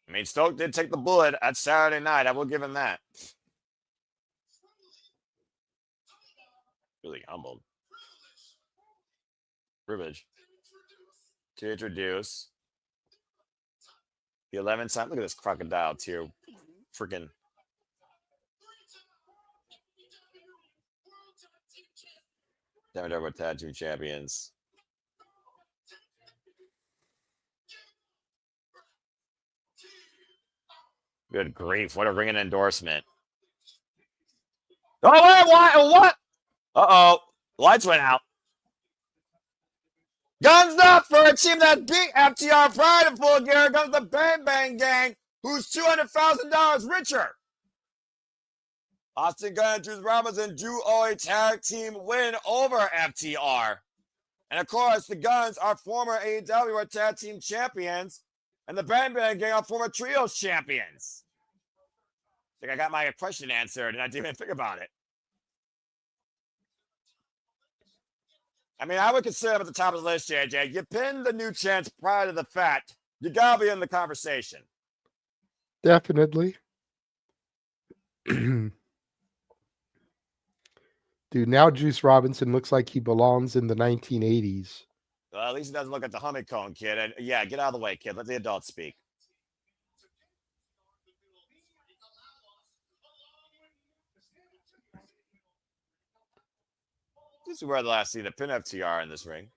I mean, Stoke did take the bullet at Saturday night. I will give him that. Really humbled. Privilege. To introduce the 11th time. Look at this crocodile too. freaking. WWE Tag Team Champions. Good grief. What a ringing endorsement. Oh, wait, what? Uh-oh. Lights went out. Guns up for a team that beat FTR prior to Full Gear. Comes the Bang Bang Gang, who's $200,000 richer. Austin Gunn and Juice Robinson do a tag team win over FTR. And of course, the Guns are former AEW tag team champions, and the Bang Bang Gang are former trios champions. I think I got my question answered, and I didn't even think about it. I mean, I would consider them at the top of the list, JJ. You pinned the new chance prior to the fact. You gotta be in the conversation. Definitely. Dude, now Juice Robinson looks like he belongs in the 1980s. Well, at least he doesn't look at the honeycomb, kid. And yeah, get out of the way, kid. Let the adults speak. This is where I'd last see the pin FTR in this ring.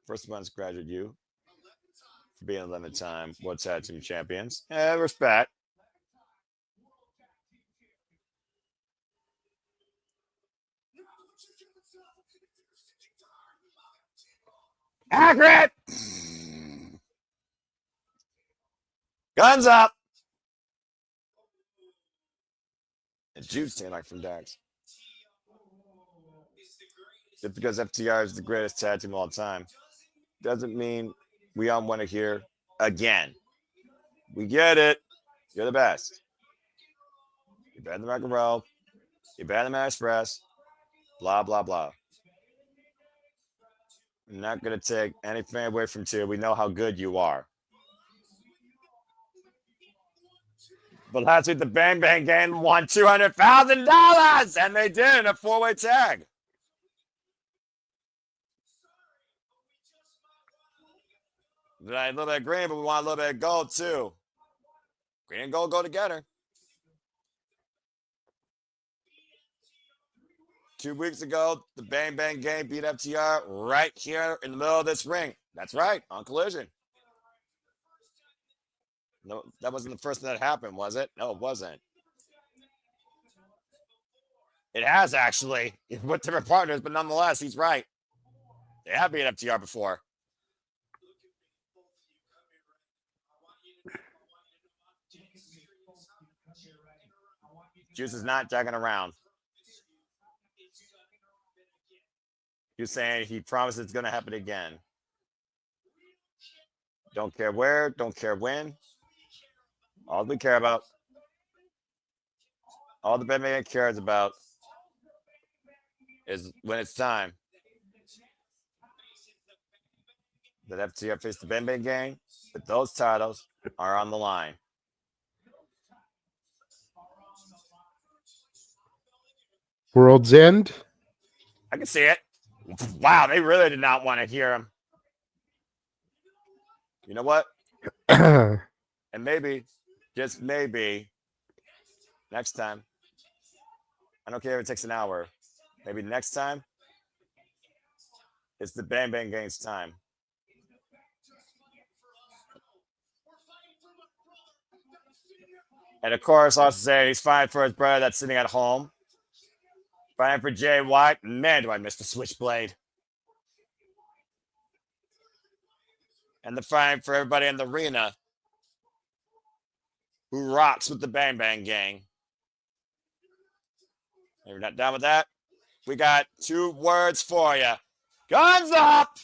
First one's graduate you for being a limited time World Tag Team Champions. Respect. Accurate. Guns up. And Jude stand like from Dax. Just because FTR is the greatest tag team of all time doesn't mean we all want to hear again. We get it. You're the best. You're better than Rock and Roll. You're better than Man Express. Blah, blah, blah. I'm not going to take anything away from you. We know how good you are. But last week, the Bang Bang Gang won $200,000, and they did in a four-way tag. A little bit of green, but we want a little bit of gold, too. Green and gold go together. 2 weeks ago, the Bang Bang Gang beat FTR right here in the middle of this ring. That's right, on Collision. No, that wasn't the first thing that happened, was it? No, it wasn't. It has, actually, with different partners, but nonetheless, he's right. They have beat FTR before. Juice is not jogging around. You're saying he promises it's going to happen again. Don't care where, don't care when. All we care about, all the Bang Bang cares about is when it's time that FTR face the Bang Bang Gang, that those titles are on the line. World's End? I can see it. Wow, they really did not want to hear him. You know what? And maybe, just maybe, next time, I don't care if it takes an hour, maybe next time, it's the Bang Bang Gang's time. And of course, I'll say he's fighting for his brother that's sitting at home. Fighting for Jay White. Man, do I miss the Switchblade. And the fighting for everybody in the arena who rocks with the Bang Bang Gang. If you're not done with that, we got 2 words for you. Guns up!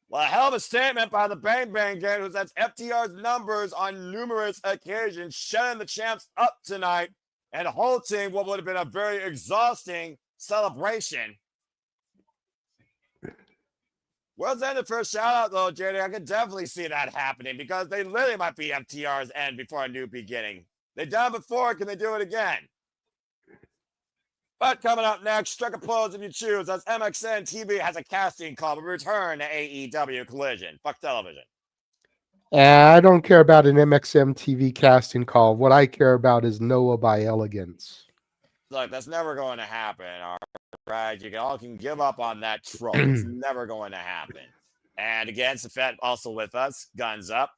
Well, a hell of a statement by the Bang Bang Gang, who sets FTR's numbers on numerous occasions, shutting the champs up tonight and halting what would have been a very exhausting celebration. World's End for a shout out, though, JD. I can definitely see that happening because they literally might be FTR's end before a new beginning. They've done it before. Can they do it again? But coming up next, strike a pose if you choose, as MXN TV has a casting call to return to AEW Collision. Fuck television. I don't care about an MXM TV casting call. What I care about is Noah by Elegance. Look, that's never going to happen. All right, you all can give up on that trope. It's never going to happen. And again, Safet also with us, guns up.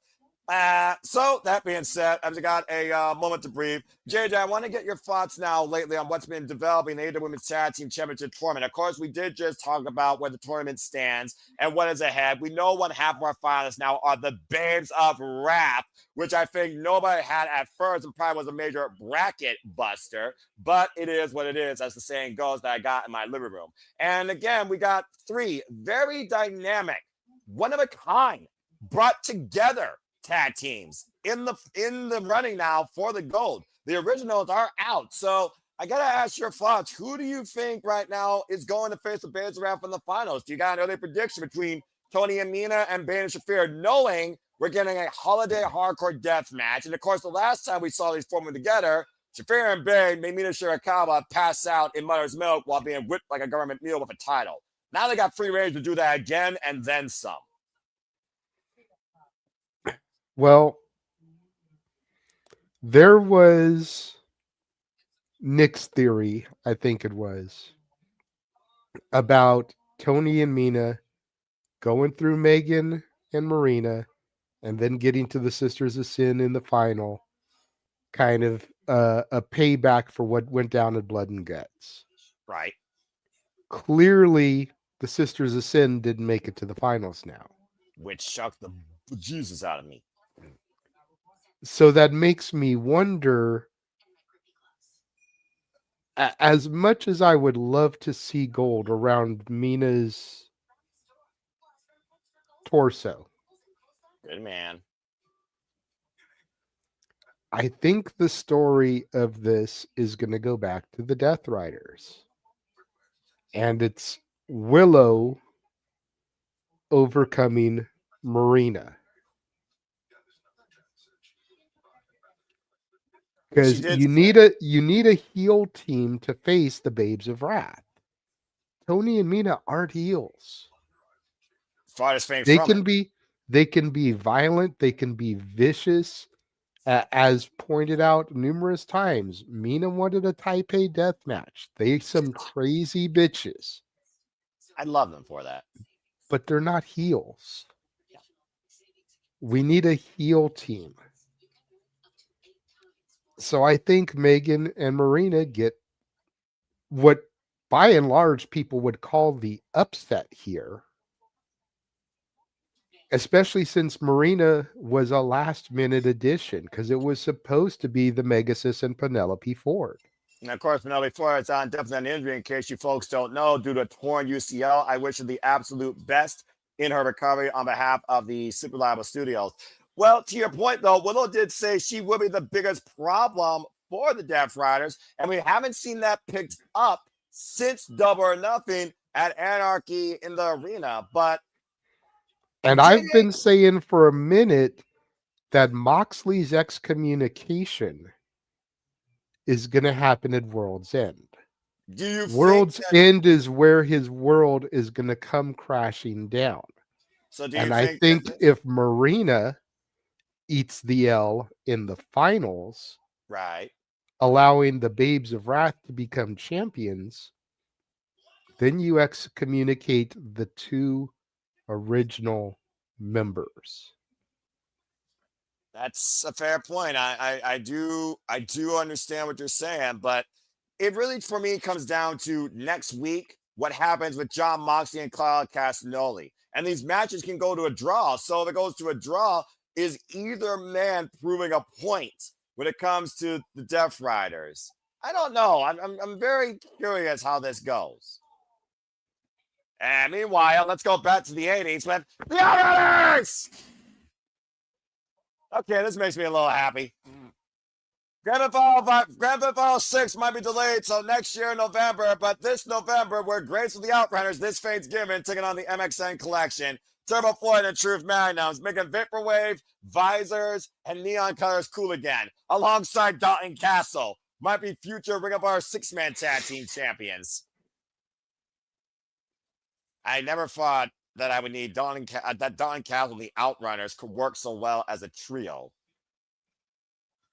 So that being said, I've got a moment to breathe. JJ, I want to get your thoughts now lately on what's been developing the AEW Women's Tag Team Championship Tournament. Of course, we did just talk about where the tournament stands and what is ahead. We know one half of our finalists now are the Babes of Wrath, which I think nobody had at first and probably was a major bracket buster, but it is what it is, as the saying goes, that I got in my living room. And again, we got 3 very dynamic, one of a kind, brought together tag teams in the running now for the gold. The originals are out. So I got to ask your thoughts. Who do you think right now is going to face the Babes around from the finals? Do you got an early prediction between Tony and Mina and Bane and Shafir, knowing we're getting a holiday hardcore death match? And of course, the last time we saw these forming together, Shafir and Bane made Mina Shirakawa pass out in mother's milk while being whipped like a government meal with a title. Now they got free range to do that again and then some. Well, there was Nick's theory, I think it was, about Tony and Mina going through Megan and Marina and then getting to the Sisters of Sin in the final, kind of a payback for what went down at Blood and Guts. Right. Clearly, the Sisters of Sin didn't make it to the finals now. Which shocked the Jesus out of me. So that makes me wonder, as much as I would love to see gold around Mina's torso, Good man. I think the story of this is going to go back to the Death Riders. And it's Willow overcoming Marina. Because you need a heel team to face the Babes of Wrath. Tony and Mina aren't heels. They can be violent, they can be vicious. As pointed out numerous times, Mina wanted a Taipei death match. They some crazy bitches. I love them for that. But they're not heels. We need a heel team. So I think Megan and Marina get what by and large people would call the upset here. Especially since Marina was a last-minute addition, because it was supposed to be the Megasis and Penelope Ford. And of course, Penelope Ford is on definitely an injury, in case you folks don't know, due to a torn UCL. I wish her the absolute best in her recovery on behalf of the Super Reliable Studios. Well, to your point, though, Willow did say she will be the biggest problem for the Death Riders, and we haven't seen that picked up since Double or Nothing at Anarchy in the Arena. But and I've been saying for a minute that Moxley's excommunication is going to happen at World's End. World's End is where his world is going to come crashing down. So I think if Marina eats the L in the finals, right, allowing the Babes of Wrath to become champions, then you excommunicate the 2 original members. That's a fair point. I do understand what you're saying, but it really, for me, comes down to next week, what happens with Jon Moxley and Claudio Castagnoli. And these matches can go to a draw. So if it goes to a draw, is either man proving a point when it comes to the Death Riders? I don't know. I'm very curious how this goes. And meanwhile, let's go back to the 80s with the Others! Okay, this makes me a little happy. Grand Theft Auto 6 might be delayed till next year in November, but this November, we're graced with the Outrunners this Thanksgiving, taking on the MXN Collection. Turbo Floyd and Truth Magnums making Vaporwave, visors, and neon colors cool again, alongside Dalton Castle. Might be future Ring of Honor 6-man tag team champions. I never thought that I would need that Dalton Castle and the Outrunners could work so well as a trio.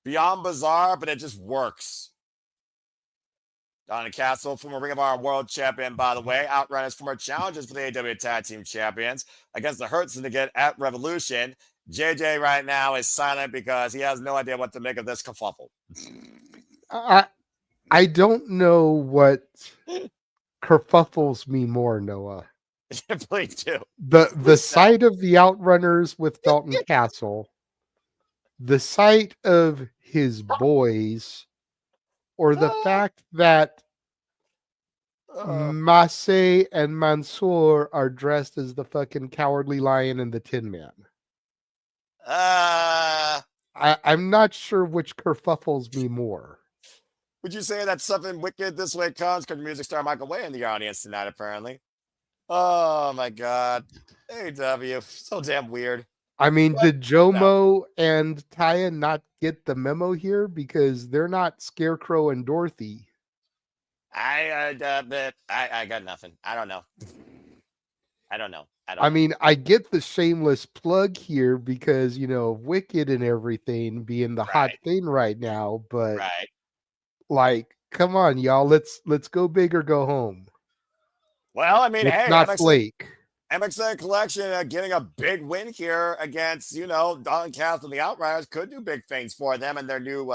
Beyond bizarre, but it just works. Dalton Castle, former Ring of Honor World Champion, by the way. Outrunners, former challengers for the AEW Tag Team Champions against the Hurt Syndicate at Revolution. JJ right now is silent because he has no idea what to make of this kerfuffle. I don't know what kerfuffles me more, Noah. Please do. The sight of the Outrunners with Dalton Castle, the sight of his boys, or the fact that Massey and Mansoor are dressed as the fucking Cowardly Lion and the Tin Man. I'm not sure which kerfuffles me more. Would you say that something wicked this way comes because music star Michael Way in the audience tonight, apparently? Oh my God. AEW, so damn weird. I mean, did Jomo and Taya not get the memo here? Because they're not Scarecrow and Dorothy. I got nothing. I don't know. I mean, I get the shameless plug here because, you know, Wicked and everything being the hot thing right now, but like, come on, y'all, let's go big or go home. Well, I mean, hey, not flake. MXN Collection getting a big win here against, you know, Dalton Castle and the Outriders could do big things for them and their new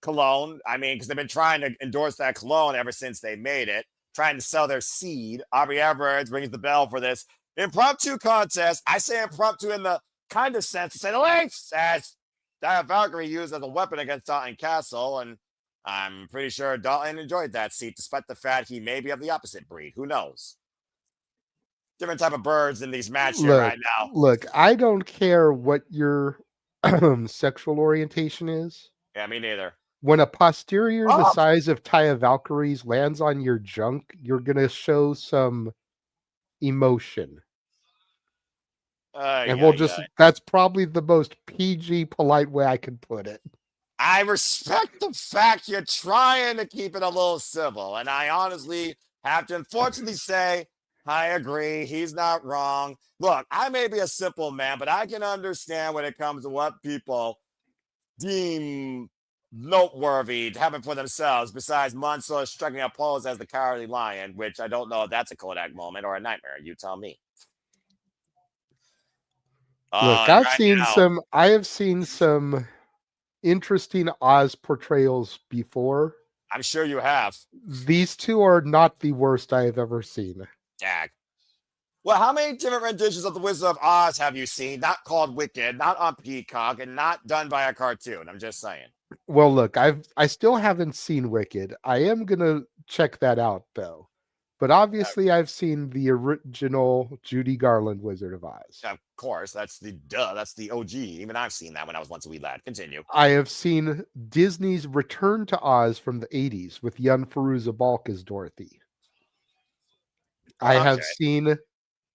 cologne. I mean, because they've been trying to endorse that cologne ever since they made it, trying to sell their seed. Aubrey Everett rings the bell for this impromptu contest. I say impromptu in the kind of sense, to say the least, as Valkyrie used as a weapon against Dalton Castle. And I'm pretty sure Dalton enjoyed that seat, despite the fact he may be of the opposite breed. Who knows? Different type of birds in these matches right now. Look, I don't care what your sexual orientation is. Yeah, me neither. When a posterior the size of Taya Valkyrie's lands on your junk, you're going to show some emotion. And we'll just, that's probably the most PG, polite way I can put it. I respect the fact you're trying to keep it a little civil. And I honestly have to unfortunately say, I agree. He's not wrong. Look, I may be a simple man, but I can understand when it comes to what people deem noteworthy to happen for themselves, besides Mansoor striking a pose as the Cowardly Lion, which I don't know if that's a Kodak moment or a nightmare. You tell me. Look, I have seen some interesting Oz portrayals before. I'm sure you have. These two are not the worst I have ever seen. Dag. Well, how many different renditions of The Wizard of Oz have you seen? Not called Wicked, not on Peacock, and not done by a cartoon. I'm just saying. Well, look, I still haven't seen Wicked. I am gonna check that out though. But obviously, I've seen the original Judy Garland Wizard of Oz. Of course, that's the OG. Even I've seen that when I was once a wee lad. Continue. I have seen Disney's Return to Oz from the 80s with Jan Firuza Balk as Dorothy. I have seen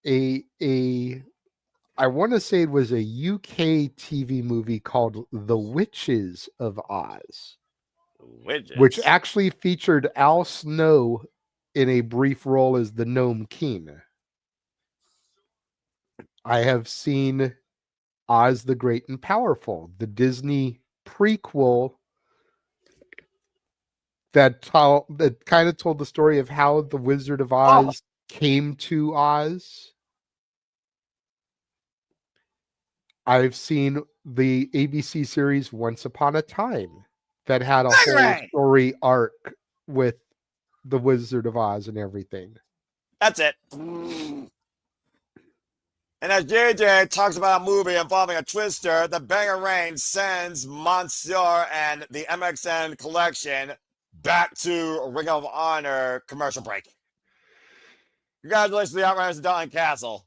I want to say it was a UK TV movie called The Witches of Oz. Which actually featured Al Snow in a brief role as the Gnome King. I have seen Oz the Great and Powerful, the Disney prequel that kind of told the story of how the Wizard of Oz came to Oz. I've seen the ABC series Once Upon a Time that had a whole story arc with the Wizard of Oz and everything. That's it. And as JJ talks about a movie involving a twister, the Banger Rain sends Monsieur and the MXN Collection back to Ring of Honor commercial break. Congratulations to the Outriders of Dalton Castle.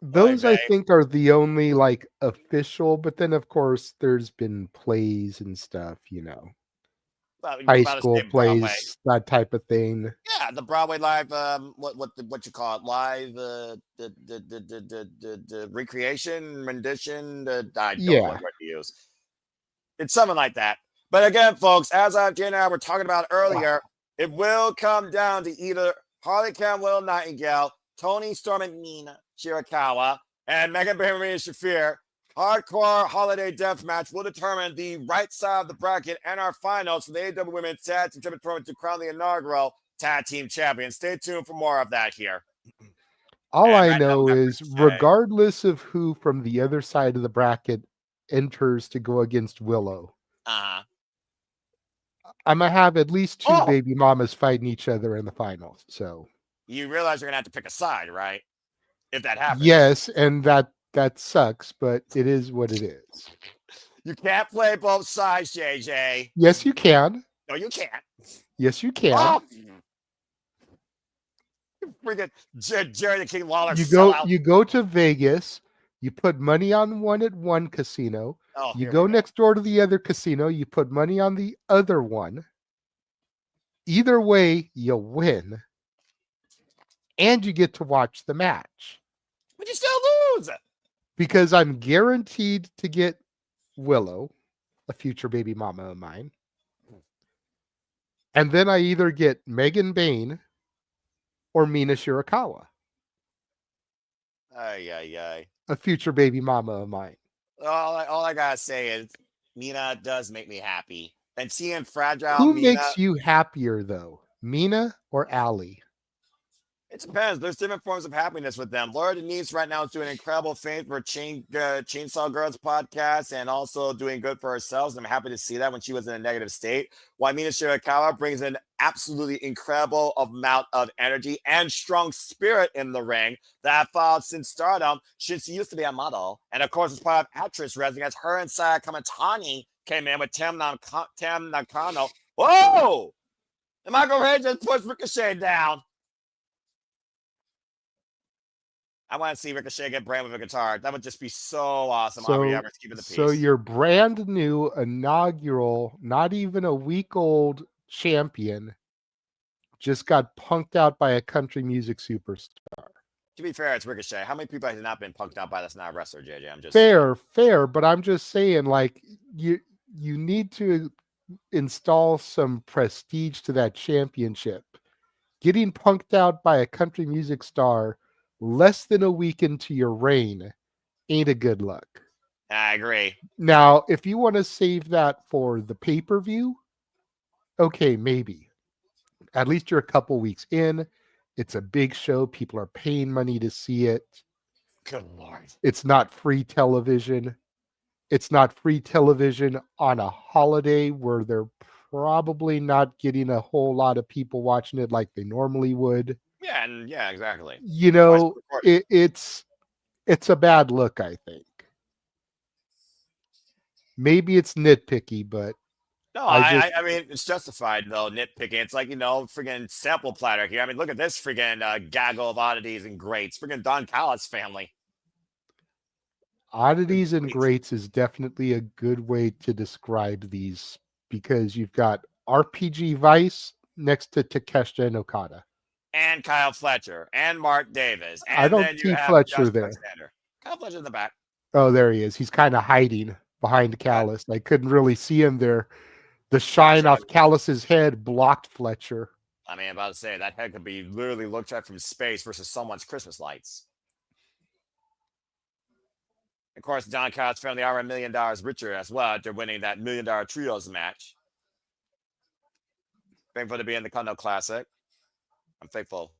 Those I think are the only like official, but then of course there's been plays and stuff, you know. High school plays, that type of thing. Yeah, the Broadway live, what you call it, live, the recreation, rendition, I don't know what word to use. It's something like that. But again, folks, as Jay and I were talking about earlier, it will come down to either Harley Camwell Nightingale Tony Storm and Mina Shirakawa, and Megan Bailey and Shafir. Hardcore Holiday Death Match will determine the right side of the bracket and our finals for the AEW Women's Tag Team Championship Tournament to crown the inaugural Tag Team Champion. Stay tuned for more of that here. All And I right now, know we have is, Ricochet. regardless of who from the other side of the bracket enters to go against Willow, Uh-huh. I'm gonna have at least two Oh! baby mamas fighting each other in the finals. So You realize you're gonna have to pick a side, right? If that happens. yes, and that sucks, but it is what it is. You can't play both sides, JJ. Yes, you can. No, you can't. Yes, you can. Oh! You freaking Jerry the King Lawler You sellout. go to Vegas, you put money on one at one casino, Oh, you here go we next door to the other casino, you put money on the other one. Either way, you win. And you get to watch the match. But you still lose. Because I'm guaranteed to get Willow, a future baby mama of mine. And then I either get Megan Bain or Mina Shirakawa, Ay. a future baby mama of mine. All I gotta say is Mina does make me happy. And seeing fragile Who Mina, makes you happier, though? Mina or Allie? it depends. There's different forms of happiness with them. Laura Denise right now is doing incredible things for Chainsaw Girls podcast and also doing good for herself. And I'm happy to see that when she was in a negative state. While Mina Shirakawa brings an absolutely incredible amount of energy and strong spirit in the ring that I've followed since Stardom. She used to be a model. And of course, as part of actress wrestling, as her and Saya Kamatani came in with Tam Nakano. Whoa! And Michael Hayes just pushed Ricochet down. I want to see Ricochet get brand with a guitar. That would just be so awesome. Aubrey Evans keeping the peace. So your brand new inaugural, not even a week old champion just got punked out by a country music superstar. To be fair, it's Ricochet. How many people have not been punked out by this not wrestler, JJ? I'm just fair, but I'm just saying, like, you need to install some prestige to that championship. Getting punked out by a country music star less than a week into your reign ain't a good look. I agree. Now, if you want to save that for the pay-per-view, okay, maybe. At least you're a couple weeks in. It's a big show. People are paying money to see it. Good Lord. It's not free television. It's not free television on a holiday where they're probably not getting a whole lot of people watching it like they normally would. Yeah, exactly. You know, it's a bad look, I think. Maybe it's nitpicky, but no, I mean, it's justified, though, nitpicking. It's like, friggin' sample platter here. I mean, look at this friggin' gaggle of oddities and greats. Friggin' Don Callis family. Oddities and greats is definitely a good way to describe these because you've got RPG Vice next to Takeshita and Okada. And Kyle Fletcher and Mark Davis. And I don't then see you have Fletcher Josh there. Alexander. Kyle Fletcher's in the back. Oh, there he is. He's kind of hiding behind Callis. I couldn't really see him there. The shine off Callis's head blocked Fletcher. I mean, I'm about to say that head could be literally looked at from space versus someone's Christmas lights. Of course, Don Callis family are $1 million richer as well after winning that $1 million trios match. Thankful to be in the Kondo Classic. I'm thankful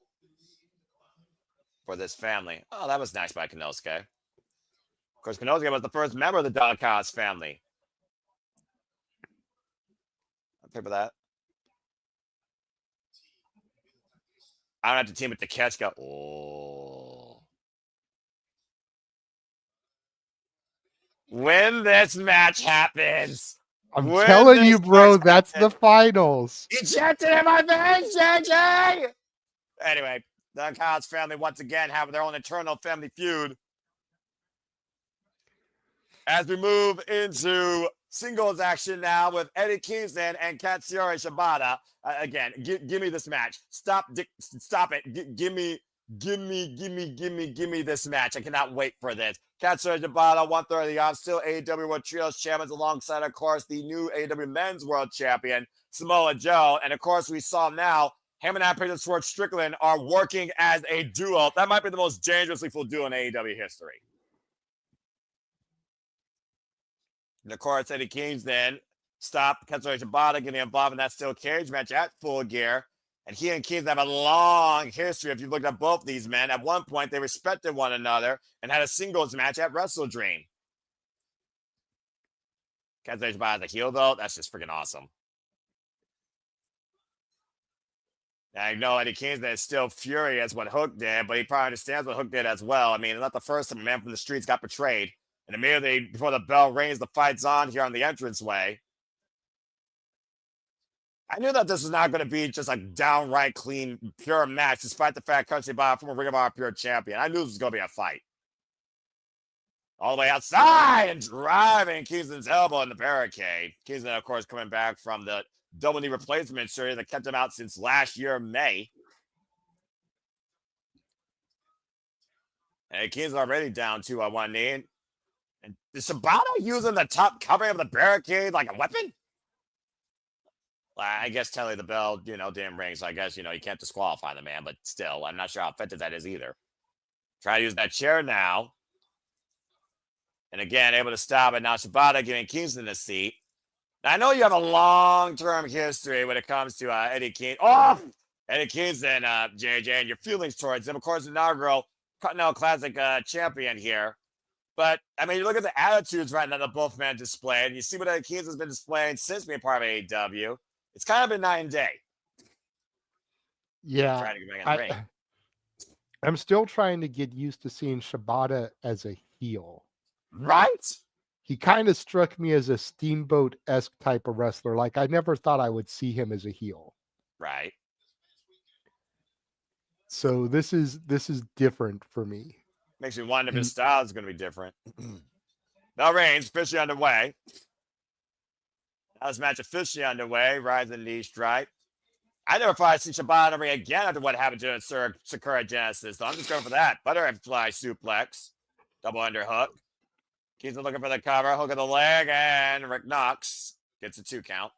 for this family. Oh, that was nice by Konosuke. Of course, Konosuke was the first member of the Don Callis family. I'm thankful for that. I don't have to team with the Ketchka. Oh. When this match happens. I'm telling you, bro, that's the finals. Ejected in my veins, JJ! Anyway, the Callis family once again have their own internal family feud. As we move into singles action now with Eddie Kingston and Katsuyori Shibata. Again, give me this match. Stop it. Give me this match. I cannot wait for this. Katsuyori Shibata, 130. I'm still AEW World Trios champions alongside, of course, the new AEW Men's World Champion, Samoa Joe. And, of course, we saw now Hangman Page and Swerve Strickland are working as a duo. That might be the most dangerously full duo in AEW history. And of course, Eddie Kings then stopped Katsuyori Shibata getting involved in that steel cage match at Full Gear. And he and Kings have a long history. If you look at both these men, at one point they respected one another and had a singles match at Wrestle Dream. Katsuyori Shibata as a heel, though, that's just freaking awesome. And I know Eddie Kingston is still furious what Hook did, but he probably understands what Hook did as well. I mean, it's not the first time a man from the streets got betrayed. And immediately before the bell rings, the fight's on here on the entranceway. I knew that this was not going to be just a downright clean, pure match, despite the fact Country Bob from a Ring of Honor pure champion. I knew this was going to be a fight. All the way outside and driving Kingston's elbow in the barricade. Kingston, of course, coming back from the double knee replacement surgery that kept him out since last year, May. And Kingston already down to one knee. And is Shibata using the top covering of the barricade like a weapon? Well, I guess Telly the bell, didn't ring. So I guess, you can't disqualify the man. But still, I'm not sure how effective that is either. Try to use that chair now. And again, able to stop it. Now Shibata giving Kingston a seat. Now, I know you have a long-term history when it comes to Eddie Kingston. Oh! Eddie Kingston, JJ, and your feelings towards him. Of course, inaugural Continental Classic champion here. But, I mean, you look at the attitudes right now that both men displayed. And you see what Eddie Kingston's been displaying since being part of AEW. It's kind of been night and day. Yeah. Trying to get back in the ring. I'm still trying to get used to seeing Shibata as a heel. Right? He kind of struck me as a Steamboat-esque type of wrestler. Like, I never thought I would see him as a heel. Right. So this is different for me. Makes me wonder if his style is going to be different. Bell rings, officially underway. Now this match officially underway. Rising knee strike. I never thought I'd see Shibata in the ring again after what happened to Sakura Genesis. So I'm just going for that. Butterfly suplex. Double underhook. Kingston looking for the cover. Hook of the leg. And Rick Knox gets a 2 count.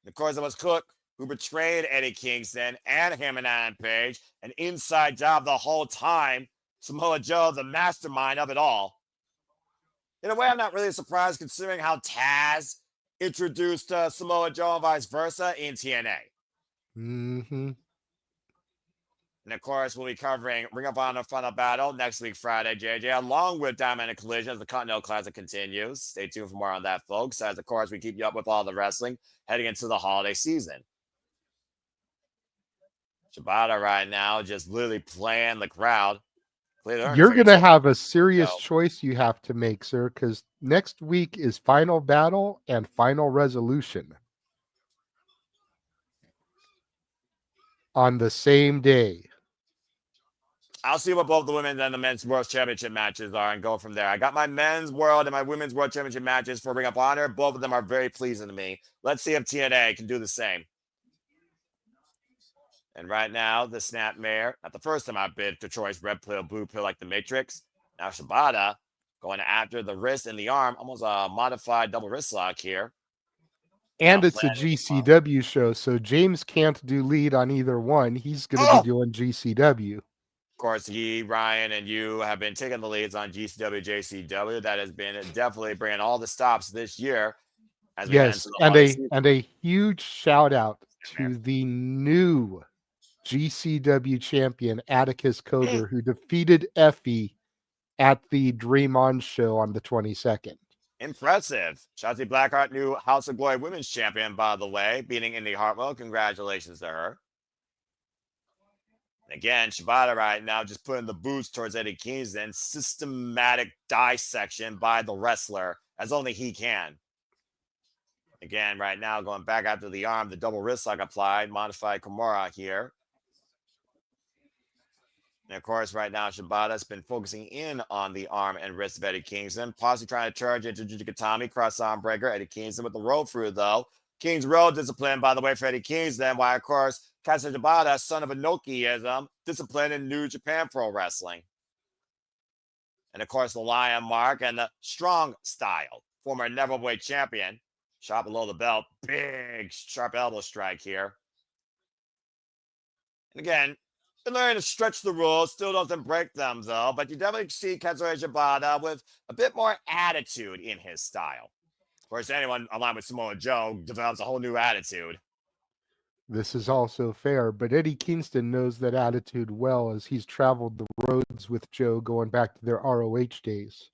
Of course, it was Cook who betrayed Eddie Kingston and Hangman Page. An inside job the whole time. Samoa Joe, the mastermind of it all. In a way, I'm not really surprised considering how Taz introduced Samoa Joe and vice versa in TNA. Mm-hmm. And of course, we'll be covering Ring of Honor Final Battle next week, Friday, JJ, along with Diamond and Collision as the Continental Classic continues. Stay tuned for more on that, folks. As of course, we keep you up with all the wrestling heading into the holiday season. Shibata right now just literally playing the crowd. You're going to have a serious choice you have to make, sir, because next week is Final Battle and Final Resolution on the same day. I'll see what both the women's and the men's World Championship matches are and go from there. I got my men's world and my women's World Championship matches for Ring of Honor. Both of them are very pleasing to me. Let's see if TNA can do the same. And right now, the Snapmare, not the first time I bid for choice, red pill, blue pill like the Matrix. Now Shibata going after the wrist and the arm, almost a modified double wrist lock here. And it's a GCW show, so James can't do lead on either one. He's going to be doing GCW. Of course, Ryan, and you have been taking the leads on GCW, JCW. That has been definitely bringing all the stops this year. As we yes, and a huge shout out to the new GCW champion, Atticus Coder, who defeated Effie at the Dream On show on the 22nd. Impressive. Shotzi Blackheart, new House of Glory Women's Champion, by the way, beating Indy Hartwell. Congratulations to her. And again, Shibata right now just putting the boots towards Eddie Kingston. Systematic dissection by the wrestler, as only he can. Again, right now, going back after the arm, the double wrist lock applied, modified Kimura here. And of course, right now, Shibata's been focusing in on the arm and wrist of Eddie Kingston. Possibly trying to charge into Jujikatami, cross arm breaker. Eddie Kingston with the roll through, though. King's Row discipline, by the way, for Eddie Kingston. Why, of course, Kazuya Shibata, son of Inokiism, discipline in New Japan Pro Wrestling. And of course, the Lion Mark and the Strong Style, former Neverweight champion. Shot below the belt. Big sharp elbow strike here. And again, been learning to stretch the rules. Still doesn't break them, though. But you definitely see Katsuyori Shibata with a bit more attitude in his style. Of course, anyone aligned with Samoa Joe develops a whole new attitude. This is also fair, but Eddie Kingston knows that attitude well as he's traveled the roads with Joe going back to their ROH days.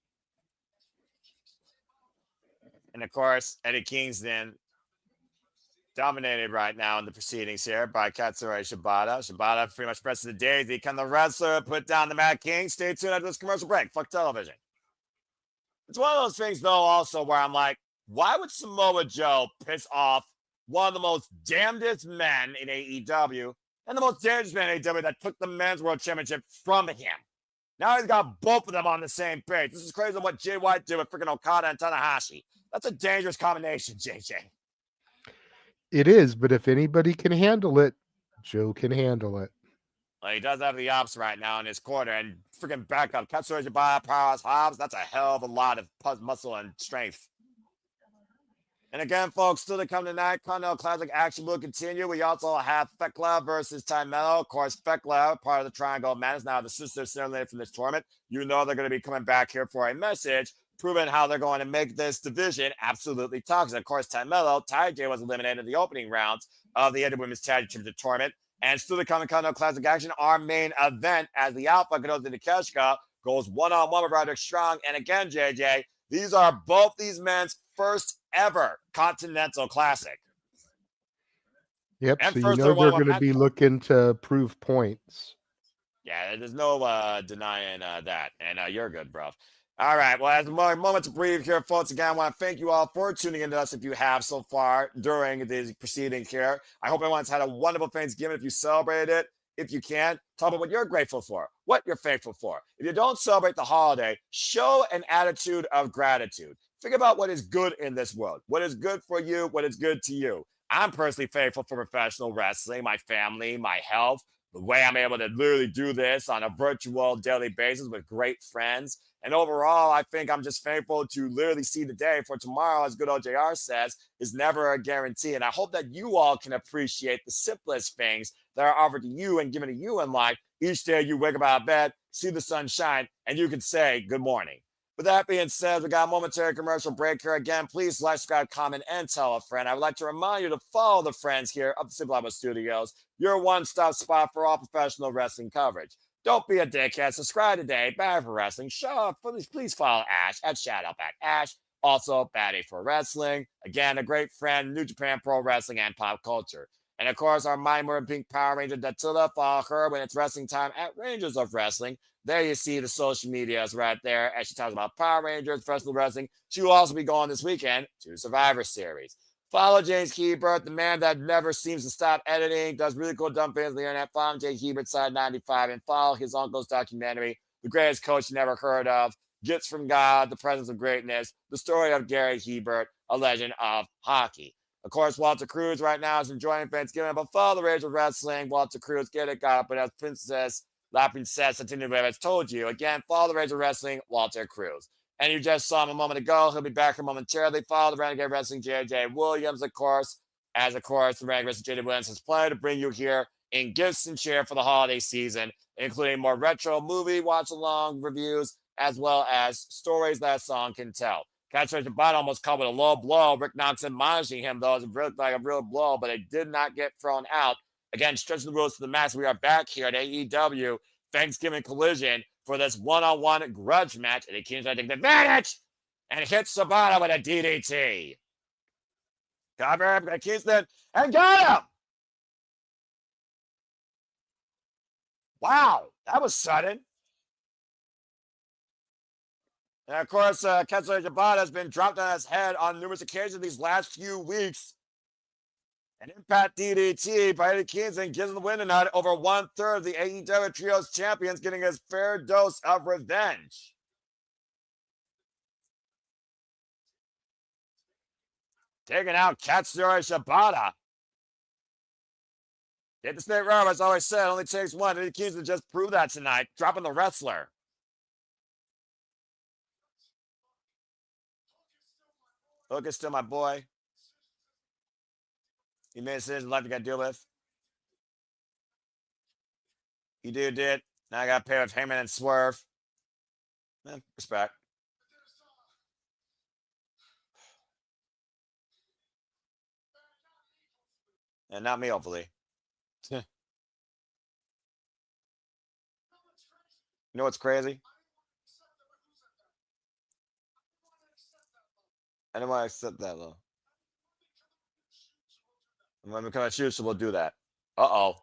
And of course, Eddie Kingston dominated right now in the proceedings here by Katsuyori Shibata. Shibata pretty much presses the daisy. Can the wrestler put down the Mad King? Stay tuned after this commercial break. Fuck television. It's one of those things, though, also where I'm like, why would Samoa Joe piss off one of the most damnedest men in AEW and the most dangerous man in AEW that took the men's world championship from him? Now he's got both of them on the same page. This is crazy what Jay White did with freaking Okada and Tanahashi. That's a dangerous combination, JJ. It is, but if anybody can handle it, Joe can handle it. Well, he does have the ops right now in his corner and freaking backup. Katsuyori Shibata, Powerhouse Hobbs. That's a hell of a lot of muscle and strength. And again, folks, still to come tonight, Continental Classic action will continue. We also have Fekla versus Ty Mello. Of course, Fekla, part of the Triangle of Madness, now the sister eliminated from this tournament. You know they're going to be coming back here for a message, proving how they're going to make this division absolutely toxic. Of course, Ty Mello, Ty J was eliminated in the opening rounds of the AEW Women's Tag Team Tournament. And still to come in Continental Classic action, our main event as the Alpha Kenozi Takeshita goes one-on-one with Roderick Strong. And again, JJ, these are both these men's first ever Continental Classic. Yep, And so you know they're going to be looking to prove points. Yeah, there's no denying that. And you're good, bro. All right, well, as a moment to breathe here, folks, again, I want to thank you all for tuning into us if you have so far during the proceeding here. I hope everyone's had a wonderful Thanksgiving if you celebrated it. If you can, talk about what you're grateful for, what you're thankful for. If you don't celebrate the holiday, show an attitude of gratitude. Think about what is good in this world, what is good for you, what is good to you. I'm personally thankful for professional wrestling, my family, my health, the way I'm able to literally do this on a virtual daily basis with great friends. And overall, I think I'm just thankful to literally see the day, for tomorrow, as good old JR says, is never a guarantee. And I hope that you all can appreciate the simplest things that are offered to you and given to you in life. Each day you wake up out of bed, see the sun shine, and you can say good morning. With that being said, we got a momentary commercial break here. Again, please like, subscribe, comment, and tell a friend. I would like to remind you to follow the friends here of the Simple Alpha Studios, your one-stop spot for all professional wrestling coverage. Don't be a dickhead. Subscribe today. Bad for Wrestling. Shut up. Please follow Ash at ShadowbackAsh. Also, Batty for Wrestling. Again, a great friend, New Japan Pro Wrestling and pop culture. And of course, our Mighty Morphin Pink Power Ranger, Dattila. Follow her when it's wrestling time at Rangers of Wrestling. There you see the social medias right there as she talks about Power Rangers, professional wrestling. She will also be going this weekend to Survivor Series. Follow James Hebert, the man that never seems to stop editing, does really cool dumb things on the internet. Follow Jay Hebert, Side 95, and follow his uncle's documentary, The Greatest Coach You Never Heard of, Gifts from God, The Presence of Greatness, the story of Garry Hebert, a legend of hockey. Of course, Walter Cruz right now is enjoying Thanksgiving, but follow the Rage of Wrestling. Walter Cruz, get it, got it, but as Princess, La Princess, I've told you. Again, follow the Rage of Wrestling, Walter Cruz. And you just saw him a moment ago. He'll be back here momentarily. Follow the Renegade Wrestling, J.J. Williams, of course. As, of course, the Renegade Wrestling, J.J. Williams has plenty to bring you here in gifts and cheer for the holiday season, including more retro movie watch-along reviews, as well as stories that a song can tell. Katsuyori Shibata almost caught with a low blow. Rick Knox admonishing him, though. It looked like a real blow, but it did not get thrown out. Again, stretching the rules to the max. We are back here at AEW Thanksgiving Collision for this one-on-one grudge match. And the Kings are taking advantage and hits Shibata with a DDT. Cover Kingston and got him. Wow, that was sudden. And of course, Katsuyori Shibata has been dropped on his head on numerous occasions these last few weeks. An impact DDT by Eddie Kingston gives him the win tonight over 1/3 of the AEW Trios champions, getting his fair dose of revenge. Taking out Katsuyori Shibata. Hit the snake rub, as I always said, only takes one. Eddie Kingston just proved that tonight, dropping the wrestler. Hook is still my boy. He made a decision in life you got to deal with. He did. Now I got to pay with Heyman and Swerve. Respect. And not me, hopefully. You know what's crazy? I don't want to accept that, though. And when we come at you, so we'll do that. Uh-oh.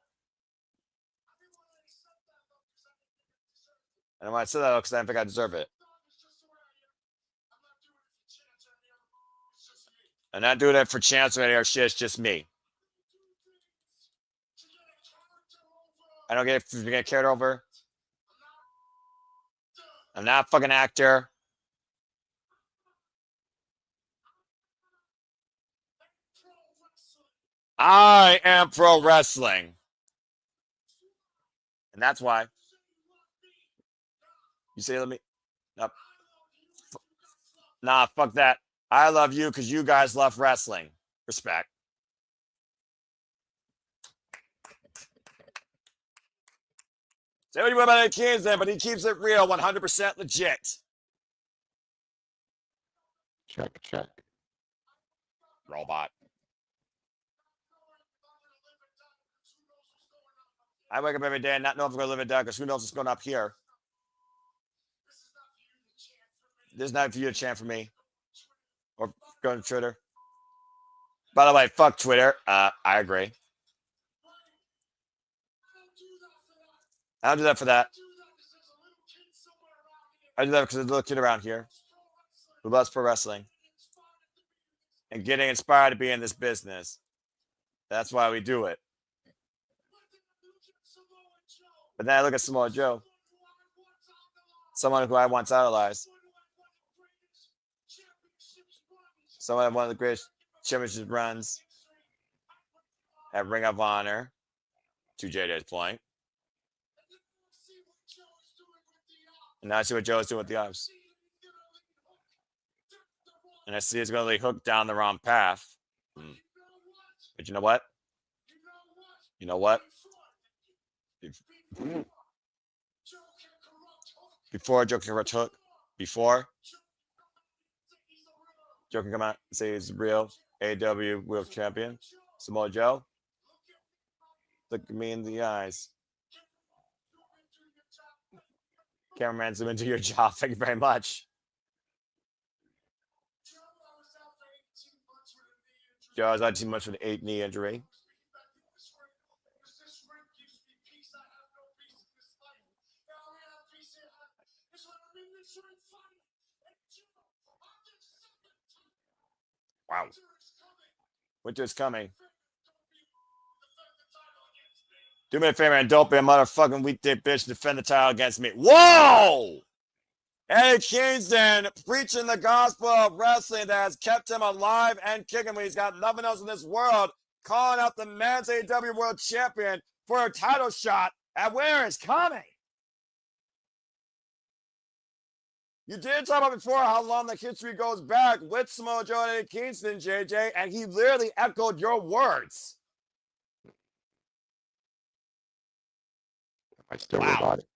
I don't want to say that, though, because I don't think I deserve it. I'm not doing it for chance or any other shit. It's just me. I don't get carried over. I'm not a fucking actor. I am pro wrestling. And that's why. You say, let me. Nope. Nah, fuck that. I love you because you guys love wrestling. Respect. Say what you want about the kids then, but he keeps it real, 100% legit. Check. Robot. I wake up every day and not know if I'm going to live or die because who knows what's going up here. This is not for you to chant for me. Or go to Twitter. By the way, fuck Twitter. I agree. I don't do that for that. I do that because there's a little kid around here who loves pro wrestling and getting inspired to be in this business. That's why we do it. But then I look at Samoa Joe, someone who I once idolized, someone had one of the greatest championship runs at Ring of Honor, to JJ's point. And now I see what Joe is doing with the arms. And I see he's going to be hooked down the wrong path. But you know what? Before Joe can hook, before Joe can come out and say he's real AEW World Champion, Samoa Joe, look at me in the eyes. Cameraman, zoom into your jaw. Thank you very much. Joe has not too much for the 8 knee injury. Wow. Winter's coming. Do me a favor and don't be a motherfucking weekday bitch and defend the title against me. Whoa! Eddie Kingston preaching the gospel of wrestling that has kept him alive and kicking when he's got nothing else in this world, calling out the men's AEW World Champion for a title shot at Winter is Coming. You did talk about before how long the history goes back with Samoa Joe and Eddie Kingston, JJ, and he literally echoed your words. I still about it.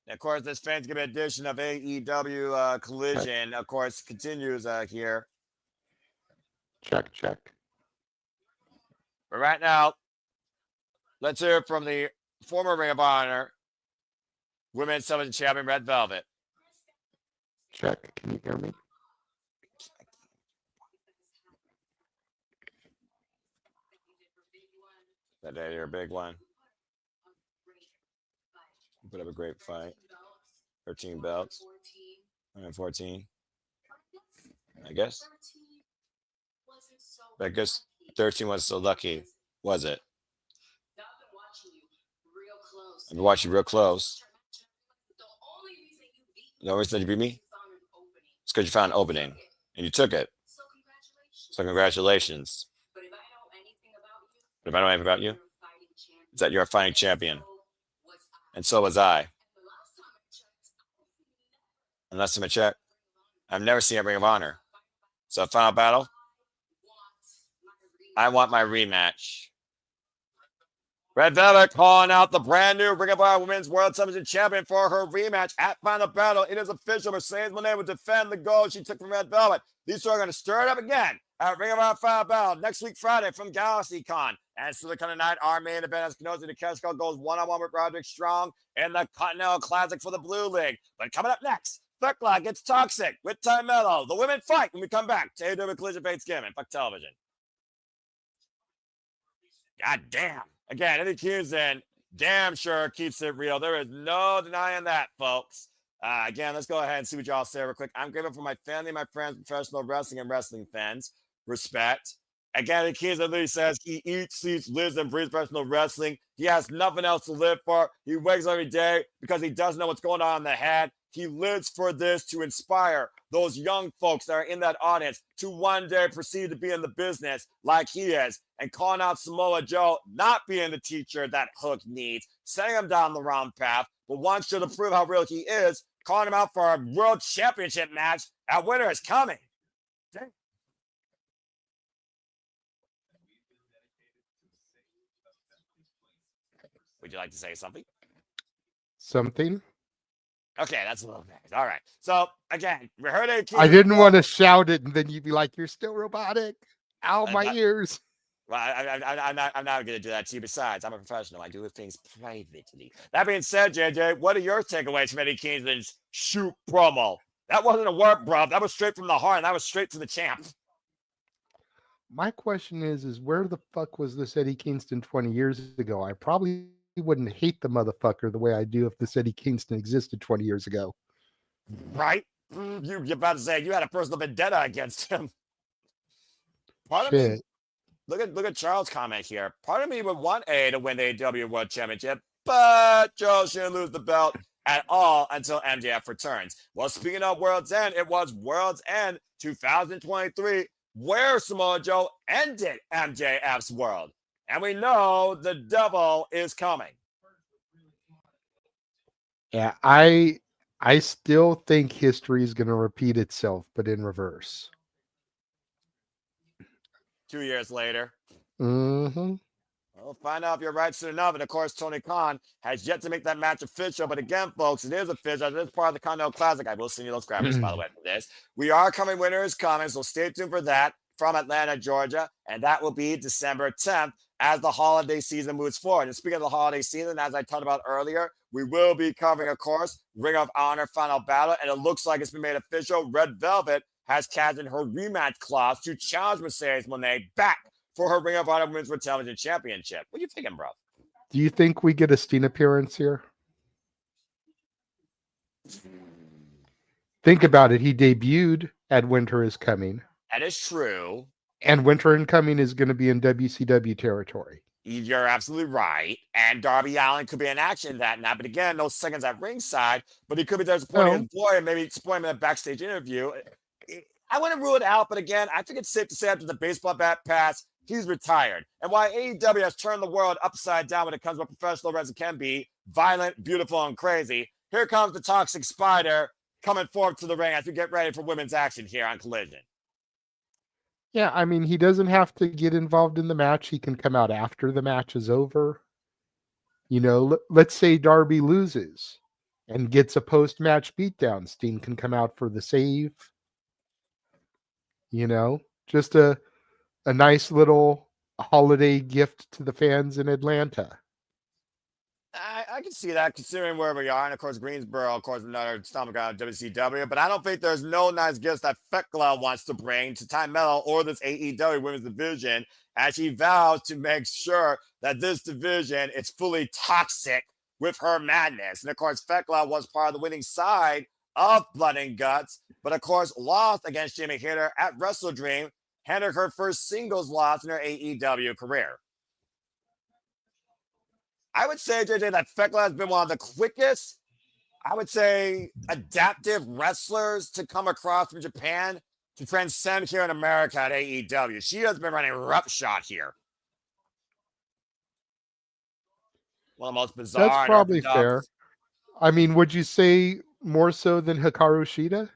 And of course, this Thanksgiving edition of AEW Collision, of course, continues here. Check. But right now, let's hear from the former Ring of Honor Women's Television Champion, Red Velvet. Check. Can you hear me? That day, your big one. Put up a great fight. 13 belts. 114. I guess. But I guess 13 wasn't so lucky, was it? I've been watching you real close. The only reason you beat me? It's because you found an opening. And you took it. So congratulations. But if I know anything about you, it's that you're a fighting champion. And so was I. And last time I checked, I've never seen a Ring of Honor. So final battle. I want my rematch. Red Velvet calling out the brand new Ring of Honor Women's World Television Champion for her rematch at Final Battle. It is official. Mercedes Moné will defend the gold she took from Red Velvet. These two are going to stir it up again at Ring of Honor Final Battle next week Friday from GalaxyCon. And Silicon tonight, our main event as Kenosi Takeshita goes one-on-one with Roderick Strong in the Continental Classic for the Blue League. But coming up next, Thekla gets toxic with Ty Mello. The women fight when we come back to AEW Collision Thanksgiving. Fuck television. God damn. Again, Eddie Kingston damn sure keeps it real. There is no denying that, folks. Again, let's go ahead and see what y'all say real quick. I'm grateful for my family, my friends, professional wrestling and wrestling fans. Respect. Again, Eddie Kingston literally says he eats, sleeps, lives, and breathes professional wrestling. He has nothing else to live for. He wakes every day because he doesn't know what's going on in the head. He lives for this to inspire those young folks that are in that audience to one day proceed to be in the business like he is, and calling out Samoa Joe not being the teacher that Hook needs, setting him down the wrong path, but wants you to prove how real he is, calling him out for a world championship match at Winter is Coming. Dang. Would you like to say something? Something? Okay, that's a little bit. All right. So, again, we heard it. I didn't want to shout it, and then you'd be like, "You're still robotic." Ow, my ears. Well, I'm not going to do that to you. Besides, I'm a professional. I do things privately. That being said, JJ, what are your takeaways from Eddie Kingston's shoot promo? That wasn't a work, bro. That was straight from the heart, and that was straight to the champ. My question is where the fuck was this Eddie Kingston 20 years ago? I probably wouldn't hate the motherfucker the way I do if this Eddie Kingston existed 20 years ago. Right? You're about to say you had a personal vendetta against him. Part Shit. of me, look at Charles' comment here. Part of me would want A to win the AEW World Championship, but Joe shouldn't lose the belt at all until MJF returns. Well, speaking of World's End, it was World's End 2023 where Samoa Joe ended MJF's world. And we know the devil is coming. Yeah, I still think history is going to repeat itself, but in reverse. 2 years later. Mm-hmm. We'll find out if you're right soon enough. And of course, Tony Khan has yet to make that match official. But again, folks, it is official. It is part of the Continental Classic. I will send you those graphics, by the way, for this. We are coming. Winter is coming. So stay tuned for that from Atlanta, Georgia. And that will be December 10th as the holiday season moves forward. And speaking of the holiday season, as I talked about earlier, we will be covering, of course, Ring of Honor Final Battle. And it looks like it's been made official. Red Velvet has cashed in her rematch clause to challenge Mercedes Moné back for her Ring of Honor Women's World Television Championship. What are you thinking, bro? Do you think we get a Steen appearance here? Think about it. He debuted at Winter is Coming. That is true. And Winter is Coming is going to be in WCW territory. You're absolutely right. And Darby Allin could be in action that night. But again, no seconds at ringside. But he could be there supporting his boy and maybe supporting him in a backstage interview. I wouldn't rule it out. But again, I think it's safe to say after the baseball bat pass, he's retired. And why AEW has turned the world upside down when it comes to what professional wrestling can be, violent, beautiful, and crazy. Here comes the Toxic Spider coming forward to the ring as we get ready for women's action here on Collision. Yeah, I mean, he doesn't have to get involved in the match. He can come out after the match is over. You know, let's say Darby loses and gets a post-match beatdown. Steen can come out for the save. You know, just a nice little holiday gift to the fans in Atlanta. I can see that considering where we are. And of course, Greensboro, of course, another stomping ground of WCW. But I don't think there's no nice gifts that Thekla wants to bring to Ty Mello or this AEW women's division as she vows to make sure that this division is fully toxic with her madness. And of course, Thekla was part of the winning side of Blood and Guts, but of course, lost against Jamie Hayter at Wrestle Dream, handed her first singles loss in her AEW career. I would say, JJ, that Thekla has been one of the quickest, I would say, adaptive wrestlers to come across from Japan to transcend here in America at AEW. She has been running roughshod here. One of the most bizarre. That's probably fair. I mean, would you say more so than Hikaru Shida?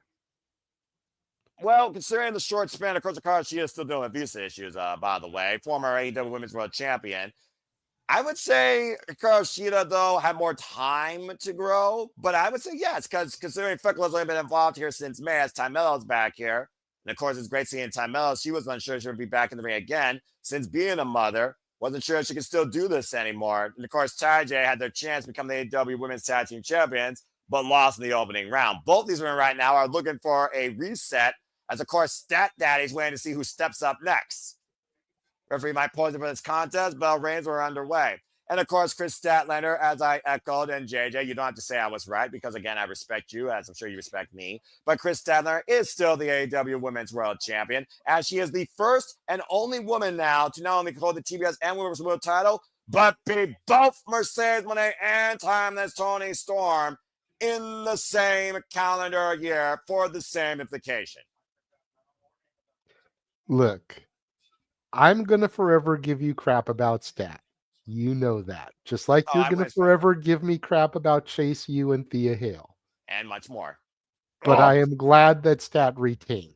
Well, considering the short span, of course, she is still dealing with visa issues, by the way. Former AEW Women's World Champion. I would say Hikaru though, had more time to grow, but I would say yes, because considering Fickle's only been involved here since May, as Tymelo's back here. And of course, it's great seeing Tymelo. She was unsure she would be back in the ring again since being a mother. Wasn't sure if she could still do this anymore. And of course, Ty J had their chance to become the AEW Women's Tag Team Champions, but lost in the opening round. Both these women right now are looking for a reset, as of course, Stat Daddy's waiting to see who steps up next. Referee might pause it for this contest. Bell reigns were underway. And of course, Chris Statlander, as I echoed, and JJ, you don't have to say I was right because, again, I respect you, as I'm sure you respect me. But Chris Statlander is still the AEW Women's World Champion, as she is the first and only woman now to not only hold the TBS and Women's World title, but be both Mercedes Moné and Timeless Toni Storm in the same calendar year for the same implication. Look, I'm going to forever give you crap about Stat. You know that. Just like you're going to forever give me crap about Chase U and Thea Hale. And much more. But I am glad that Stat retained.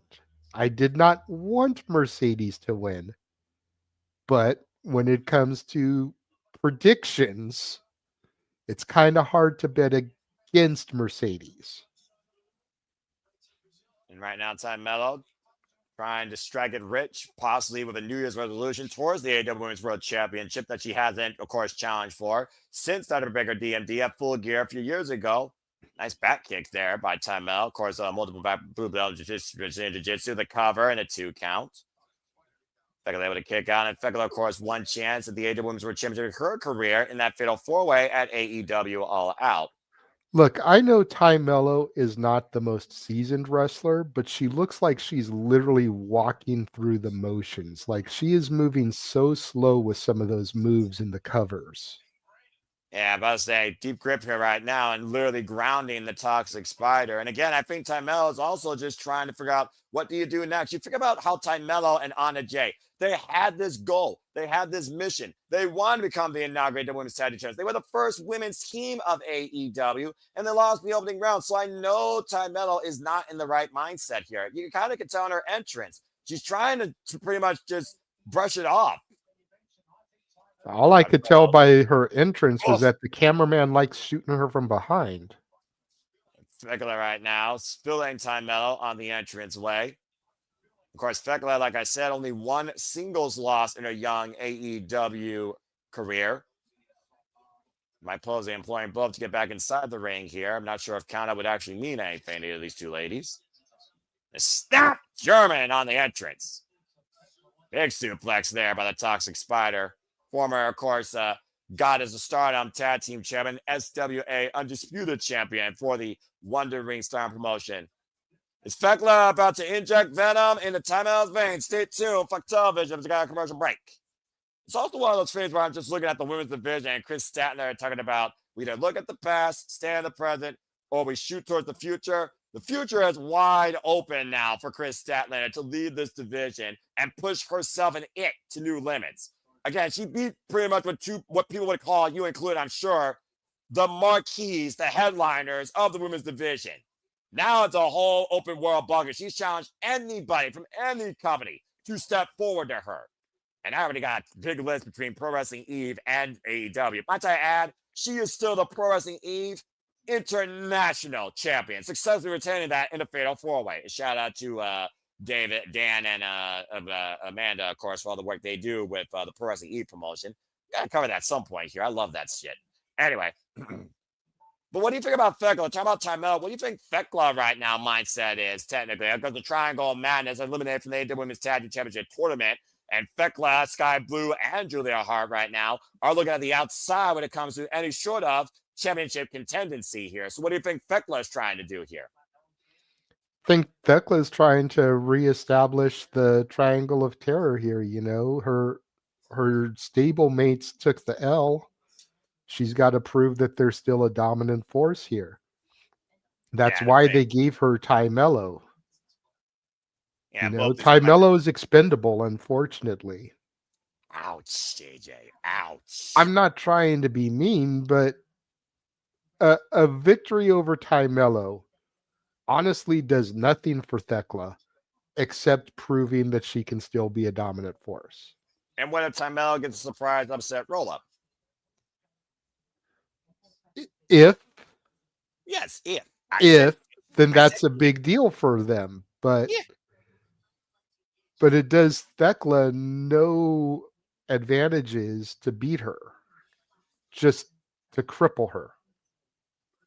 I did not want Mercedes to win. But when it comes to predictions, it's kind of hard to bet against Mercedes. And right now, Time Mello trying to strike it rich, possibly with a New Year's resolution towards the AEW Women's World Championship that she hasn't, of course, challenged for since Undertaker DMD at Full Gear a few years ago. Nice back kick there by Tymel. Of course, multiple back blue belt jiu-jitsu, the cover, and a 2 count. Fekla able to kick out, and Fekla, of course, one chance at the AEW Women's World Championship of her career in that fatal 4-way at AEW All Out. Look, I know Ty Mello is not the most seasoned wrestler, but she looks like she's literally walking through the motions. Like she is moving so slow with some of those moves in the covers. Yeah, I'm about to say deep grip here right now and literally grounding the Toxic Spider. And again, I think Tymelo is also just trying to figure out what do you do next. You think about how Tymelo and Anna Jay, they had this goal. They had this mission. They wanted to become the inaugural women's tag team champions. They were the first women's team of AEW, and they lost the opening round. So I know Tymelo is not in the right mindset here. You kind of can tell in her entrance. She's trying to pretty much just brush it off. All I could tell by her entrance was that the cameraman likes shooting her from behind. Fekla right now, spilling Tymelo on the entrance way. Of course, Fekla, like I said, only one singles loss in her young AEW career. Might pose the employing both to get back inside the ring here. I'm not sure if countout would actually mean anything to these two ladies. A snap German on the entrance. Big suplex there by the Toxic Spider. Former, of course, Goddess of Stardom Tag Team Champion, SWA Undisputed Champion for the Wonder Ring Star promotion. Is Fekla about to inject venom into Tymelo's veins? Stay tuned for television. It's got a commercial break. It's also one of those things where I'm just looking at the women's division and Chris Statler talking about we either look at the past, stay in the present, or we shoot towards the future. The future is wide open now for Chris Statlander to lead this division and push herself and it to new limits. Again, she beat pretty much what people would call, you included, I'm sure, the marquees, the headliners of the women's division. Now it's a whole open world bucket. She's challenged anybody from any company to step forward to her. And I already got a big list between Pro Wrestling Eve and AEW. Might I add, she is still the Pro Wrestling Eve International Champion, successfully retaining that in a fatal 4-way. Shout out to David, Dan, and Amanda, of course, for all the work they do with the Pro Wrestling Eve promotion. Gotta cover that at some point here. I love that shit. Anyway, but what do you think about Fekla? Talk about Tymel. What do you think Fekla right now mindset is technically? Because the Triangle of Madness eliminated from the AEW Women's Tag Team Championship tournament, and Fekla, Sky Blue, and Julia Hart right now are looking at the outside when it comes to any sort of championship contendency here. So what do you think Fekla is trying to do here? I think Fekla is trying to reestablish the Triangle of Terror here. You know, her stable mates took the L. She's got to prove that they're still a dominant force here. That's why they gave her Tymelo. Yeah, you know, Tymelo is expendable, unfortunately. Ouch, JJ. Ouch. I'm not trying to be mean, but a victory over Tymelo honestly does nothing for Thekla. except proving that she can still be a dominant force. And what if Carmella gets a surprise upset roll-up? If Yes, if. Then that's a big deal for them. But it does Thekla no advantages to beat her, just to cripple her.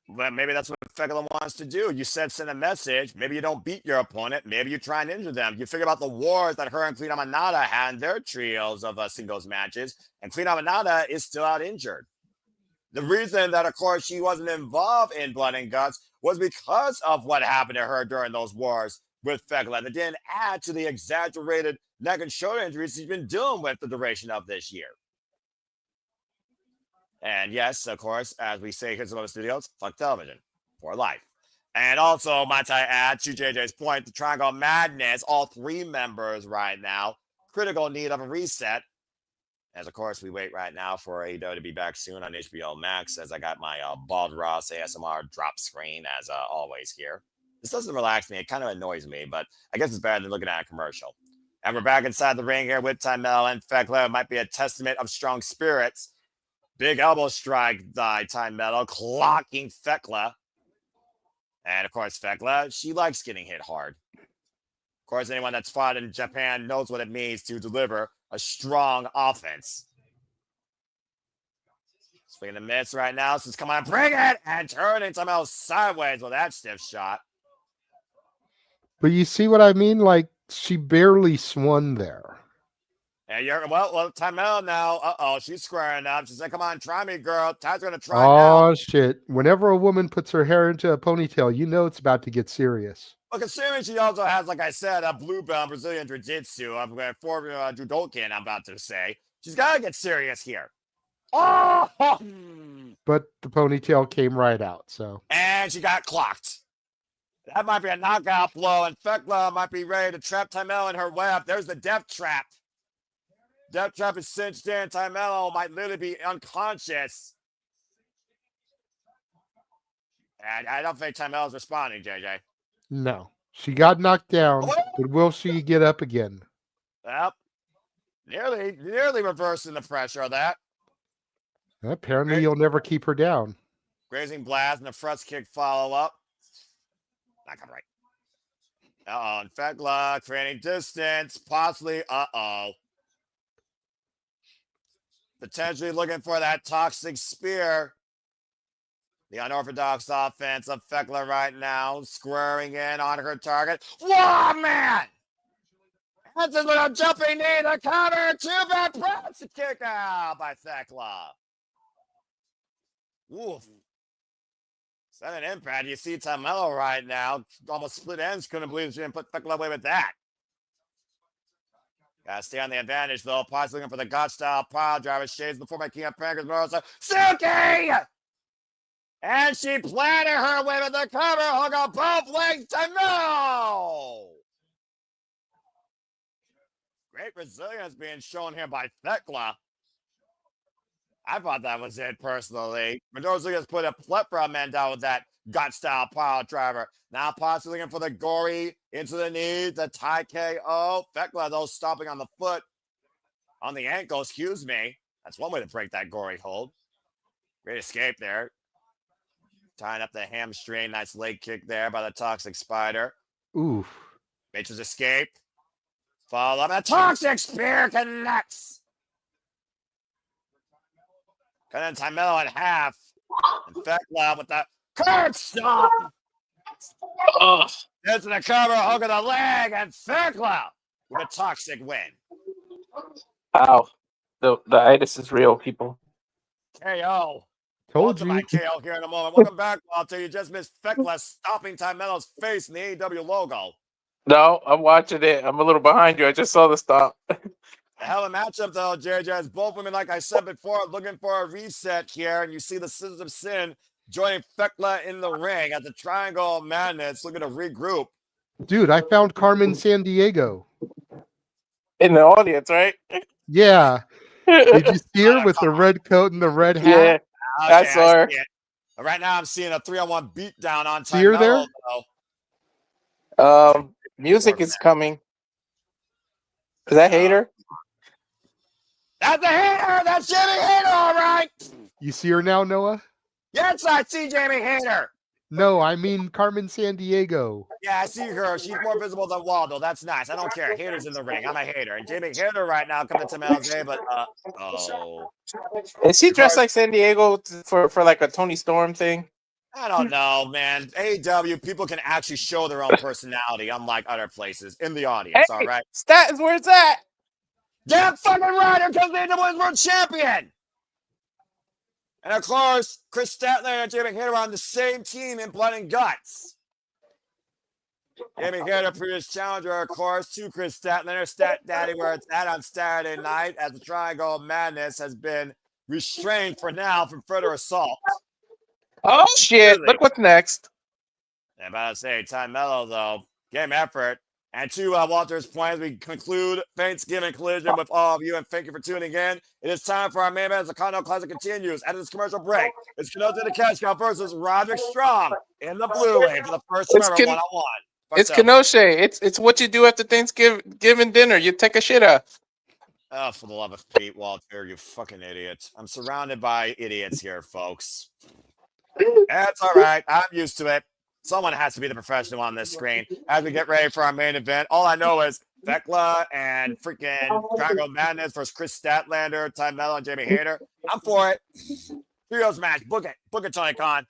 Well, maybe that's what Thekla wants to do. You send a message. Maybe you don't beat your opponent. Maybe you try and injure them. You figure out the wars that her and Queen Amanada had in their trios of singles matches, and Queen Amanada is still out injured. The reason that, of course, she wasn't involved in Blood and Guts was because of what happened to her during those wars with Thekla. That didn't add to the exaggerated neck and shoulder injuries she's been dealing with the duration of this year. And yes, of course, as we say here at Simone Studios, fuck television for life. And also, might I add to JJ's point, the Triangle Madness, all 3 members right now, critical need of a reset. As, of course, we wait right now for AEW to be back soon on HBO Max, as I got my Bald Ross ASMR drop screen, as always here. This doesn't relax me. It kind of annoys me, but I guess it's better than looking at a commercial. And we're back inside the ring here with Carmella and Thekla. It might be a testament of strong spirits. Big elbow strike by Carmella, clocking Thekla. And, of course, Thekla, she likes getting hit hard. Of course, anyone that's fought in Japan knows what it means to deliver a strong offense. Swinging the mitts right now. Says, come on, bring it! And turning somehow sideways with that stiff shot. But you see what I mean? Like, she barely swung there. And you're, well, Carmella now. Uh-oh, she's squaring up. She said, come on, try me, girl. Ty's going to try now. Oh, shit. Whenever a woman puts her hair into a ponytail, you know it's about to get serious. Well, considering she also has, like I said, a blue belt Brazilian Jiu-Jitsu. I'm going for judokan, I'm about to say. She's got to get serious here. Oh! But the ponytail came right out, so. And she got clocked. That might be a knockout blow, and Thekla might be ready to trap Carmella in her web. There's the death trap. Death trap is cinched in. Carmella might literally be unconscious. And I don't think Carmella's responding, JJ. No. She got knocked down, but will she get up again? Yep. Nearly reversing the pressure of that. Apparently, you'll never keep her down. Grazing blast and a thrust kick follow-up. Not coming right. Uh-oh. And Thekla creating distance. Possibly, potentially looking for that toxic spear. The unorthodox offense of Thekla right now, squaring in on her target. Whoa, man! That's a little jumping knee, the counter, 2 back press, kick out by Thekla. Woof. Sudden impact. You see Carmella right now, almost split ends. Couldn't believe she didn't put Thekla away with that. Gotta stay on the advantage, though. Potts looking for the gut-style pile driver. Shades before my King of Pancras. Marosa. Suki! And she planted her way with the cover. Hook on both legs. No! Great resilience being shown here by Thekla. I thought that was it, personally. Mendoza has put a plethora of men down with that gut-style pile driver. Now Potts looking for the gory into the knee, the tie KO. Thekla, though, stopping on the foot, on the ankle, excuse me. That's one way to break that gory hold. Great escape there. Tying up the hamstring. Nice leg kick there by the Toxic Spider. Oof. Mitchell's escape. Follow up. The Toxic Spear connects. Cutting Carmella in half. And Thekla with the curb stop. Into the cover. Hook of the leg. And Thekla with a Toxic win. Ow. The itis is real, people. KO. Told you. My KO here in a moment. Welcome back, Walter. You just missed Thekla stomping Carmella's face in the AEW logo. No, I'm watching it. I'm a little behind you. I just saw the stop. A hell of a matchup, though, JJ. As both women, like I said before, looking for a reset here. And you see the Sisters of Sin joining Thekla in the ring at the Triangle of Madness, looking to regroup. Dude, I found Carmen Sandiego. In the audience, right? Yeah. Did you see her with the red coat and the red hat? Yeah. Okay, I saw her. see it. Right now, I'm seeing a 3-on-1 beatdown on See her there? Carmella, though. Music is coming. Is that Hater? That's a Hater. That's Jamie Hater, all right. You see her now, Noah? Yes, I see Jamie Hater. No, I mean Carmen Sandiego. Yeah, I see her. She's more visible than Waldo. That's nice. I don't care. Haters in the ring. I'm a hater. And Jamie Hater right now coming to MLJ, but Is she dressed like San Diego for like a Tony Storm thing? I don't know, man. AEW, people can actually show their own personality, unlike other places in the audience, all right? Statins, where's that? Damn fucking right, here comes the AEW World Champion! And of course, Chris Statlander and Jamie Hater are on the same team in Blood and Guts. Jamie Hater, previous challenger, of course, to Chris Statlander, Stat Daddy, where it's at on Saturday night, as the Triangle of Madness has been restrained for now from further assault. Oh, shit. Look what's next. I'm about to say, Time Mellow, though. Game effort. And to Walter's point, we conclude Thanksgiving Collision with all of you, and thank you for tuning in. It is time for our main event as the Continental Classic continues. After this commercial break, it's Kenote the Cash Cow versus Roderick Strong in the Blue Wave for the first time ever one-on-one. It's Kenosha. It's what you do after Thanksgiving dinner. You take a shit up. Oh, for the love of Pete, Walter, you fucking idiot. I'm surrounded by idiots here, folks. That's all right. I'm used to it. Someone has to be the professional on this screen as we get ready for our main event. All I know is Thekla and freaking Triangle Madness versus Chris Statlander, Ty Mello, and Jamie Hater. I'm for it. Trios match. Book it. Book it, Tony Khan.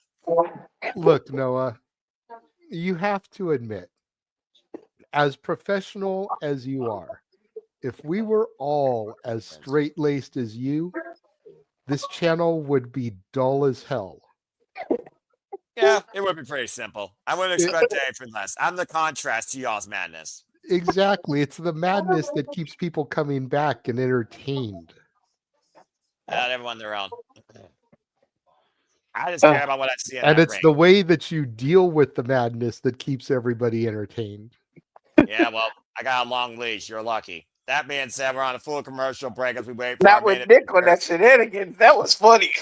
Look, Noah, you have to admit, as professional as you are, if we were all as straight-laced as you, this channel would be dull as hell. Yeah, it would be pretty simple. I wouldn't expect anything less. I'm the contrast to y'all's madness. Exactly. It's the madness that keeps people coming back and entertained. Not everyone their own. I just care about what I see in and that it's ring. the way that you deal with the madness that keeps everybody entertained. Yeah, well, I got a long leash. You're lucky. That being said, we're on a full commercial break as we wait for Not with Nick on that shenanigans. That was funny.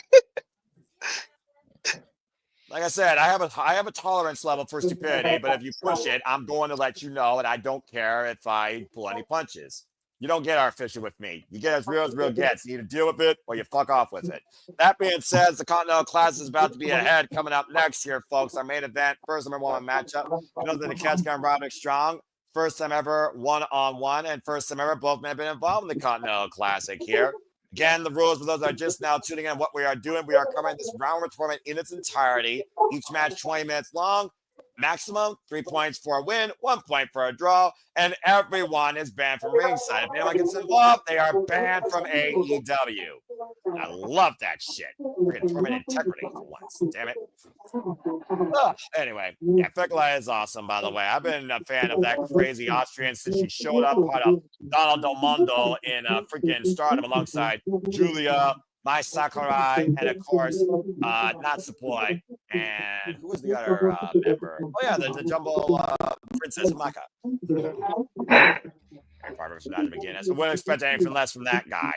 Like I said, I have a tolerance level for stupidity, but if you push it, I'm going to let you know, and I don't care if I pull any punches. You don't get artificial with me. You get as real gets. You either deal with it or you fuck off with it. That being said, the Continental Class is about to be ahead. Coming up next here, folks, our main event, first number one matchup. Another the Catch Gun Roderick Strong. First time ever one-on-one, and first time ever both men have been involved in the Continental Classic here. Again, the rules for those that are just now tuning in, what we are doing, we are covering this round of tournament in its entirety. Each match 20 minutes long. Maximum 3 points for a win, 1 point for a draw, and everyone is banned from ringside. If anyone gets involved, they are banned from AEW. I love that shit. Freaking tournament integrity for once. Damn it. Anyway, yeah, Thekla is awesome, by the way. I've been a fan of that crazy Austrian since she showed up part of Donald Del Mondo in freaking Stardom alongside Julia, Mai Sakurai, and of course, Natsupoi. And who was the other member? Oh, yeah, the Jumbo Princess Maka. Part of that begin. So wouldn't expect anything less from that guy.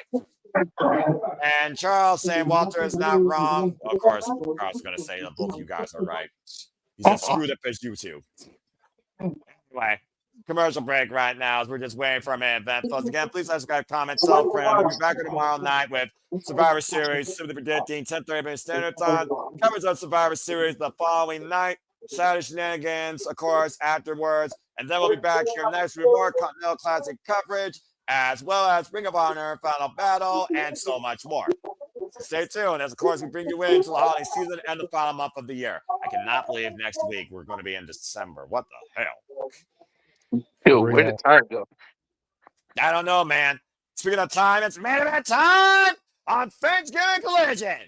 And Charles saying Walter is not wrong. Well, of course, Charles is going to say that both of you guys are right. He's as screwed up as you two. Anyway, commercial break right now as we're just waiting for a main event. Folks, again, please subscribe, comment, tell friends. We'll be back tomorrow night with Survivor Series, simply predicting 10:30 Standard Time. Coverage of Survivor Series the following night. Saturday shenanigans, of course, afterwards. And then we'll be back here next with more Continental Classic coverage, as well as Ring of Honor, Final Battle, and so much more. So stay tuned as, of course, we bring you into the holiday season and the final month of the year. I cannot believe next week we're going to be in December. What the hell? Yo, where did time go? I don't know, man. Speaking of time, it's main event time on Thanksgiving Collision.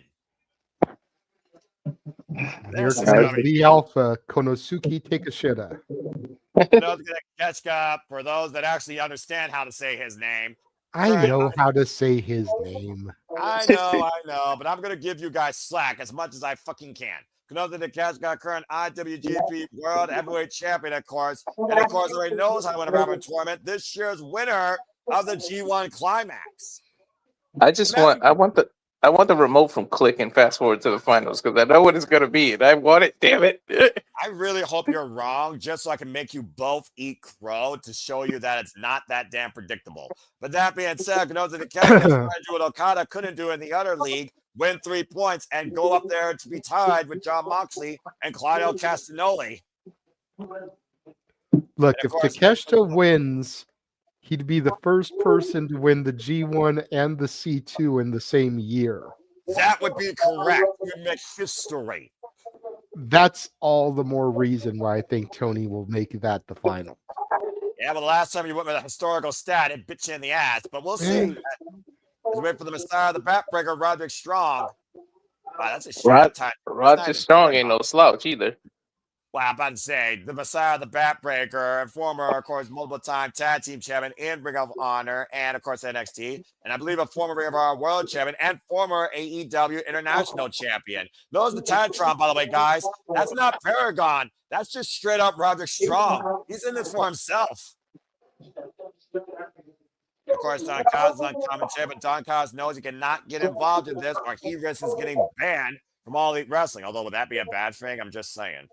Here comes the Alpha, Konosuke Takeshita. Catch up for those that actually understand how to say his name. I know how to say his name. I know, but I'm going to give you guys slack as much as I fucking can. Kenote the Catch got current IWGP World Heavyweight Champion, of course. And, of course, already knows how to win a Robert tournament. This year's winner of the G1 Climax. I want the remote from Click and fast forward to the finals because I know what it's going to be. And I want it, damn it. I really hope you're wrong, just so I can make you both eat crow to show you that it's not that damn predictable. But that being said, Kenosis the catch gets trying to do what Okada couldn't do in the other league, win 3 points, and go up there to be tied with John Moxley and Claudio Castagnoli. Look, if Takeshita wins, he'd be the first person to win the G1 and the C2 in the same year. That would be correct. You'd make history. That's all the more reason why I think Tony will make that the final. Yeah, well, the last time you went with a historical stat, it bit you in the ass. But we'll see. Let's wait for the Messiah of the Backbreaker, Roderick Strong. Wow, that's a strong time. Roderick Strong ain't no slouch either. Well, I'm about to say, the Messiah of the Backbreaker, and former, of course, multiple-time tag team champion in Ring of Honor, and, of course, NXT, and I believe a former Ring of Honor world champion and former AEW international champion. Those are the Titantron, by the way, guys. That's not Paragon. That's just straight-up Roderick Strong. He's in this for himself. Of course, Don Kaz is on commentary, but Don Kaz knows he cannot get involved in this, or he risks getting banned from All Elite Wrestling. Although, would that be a bad thing? I'm just saying.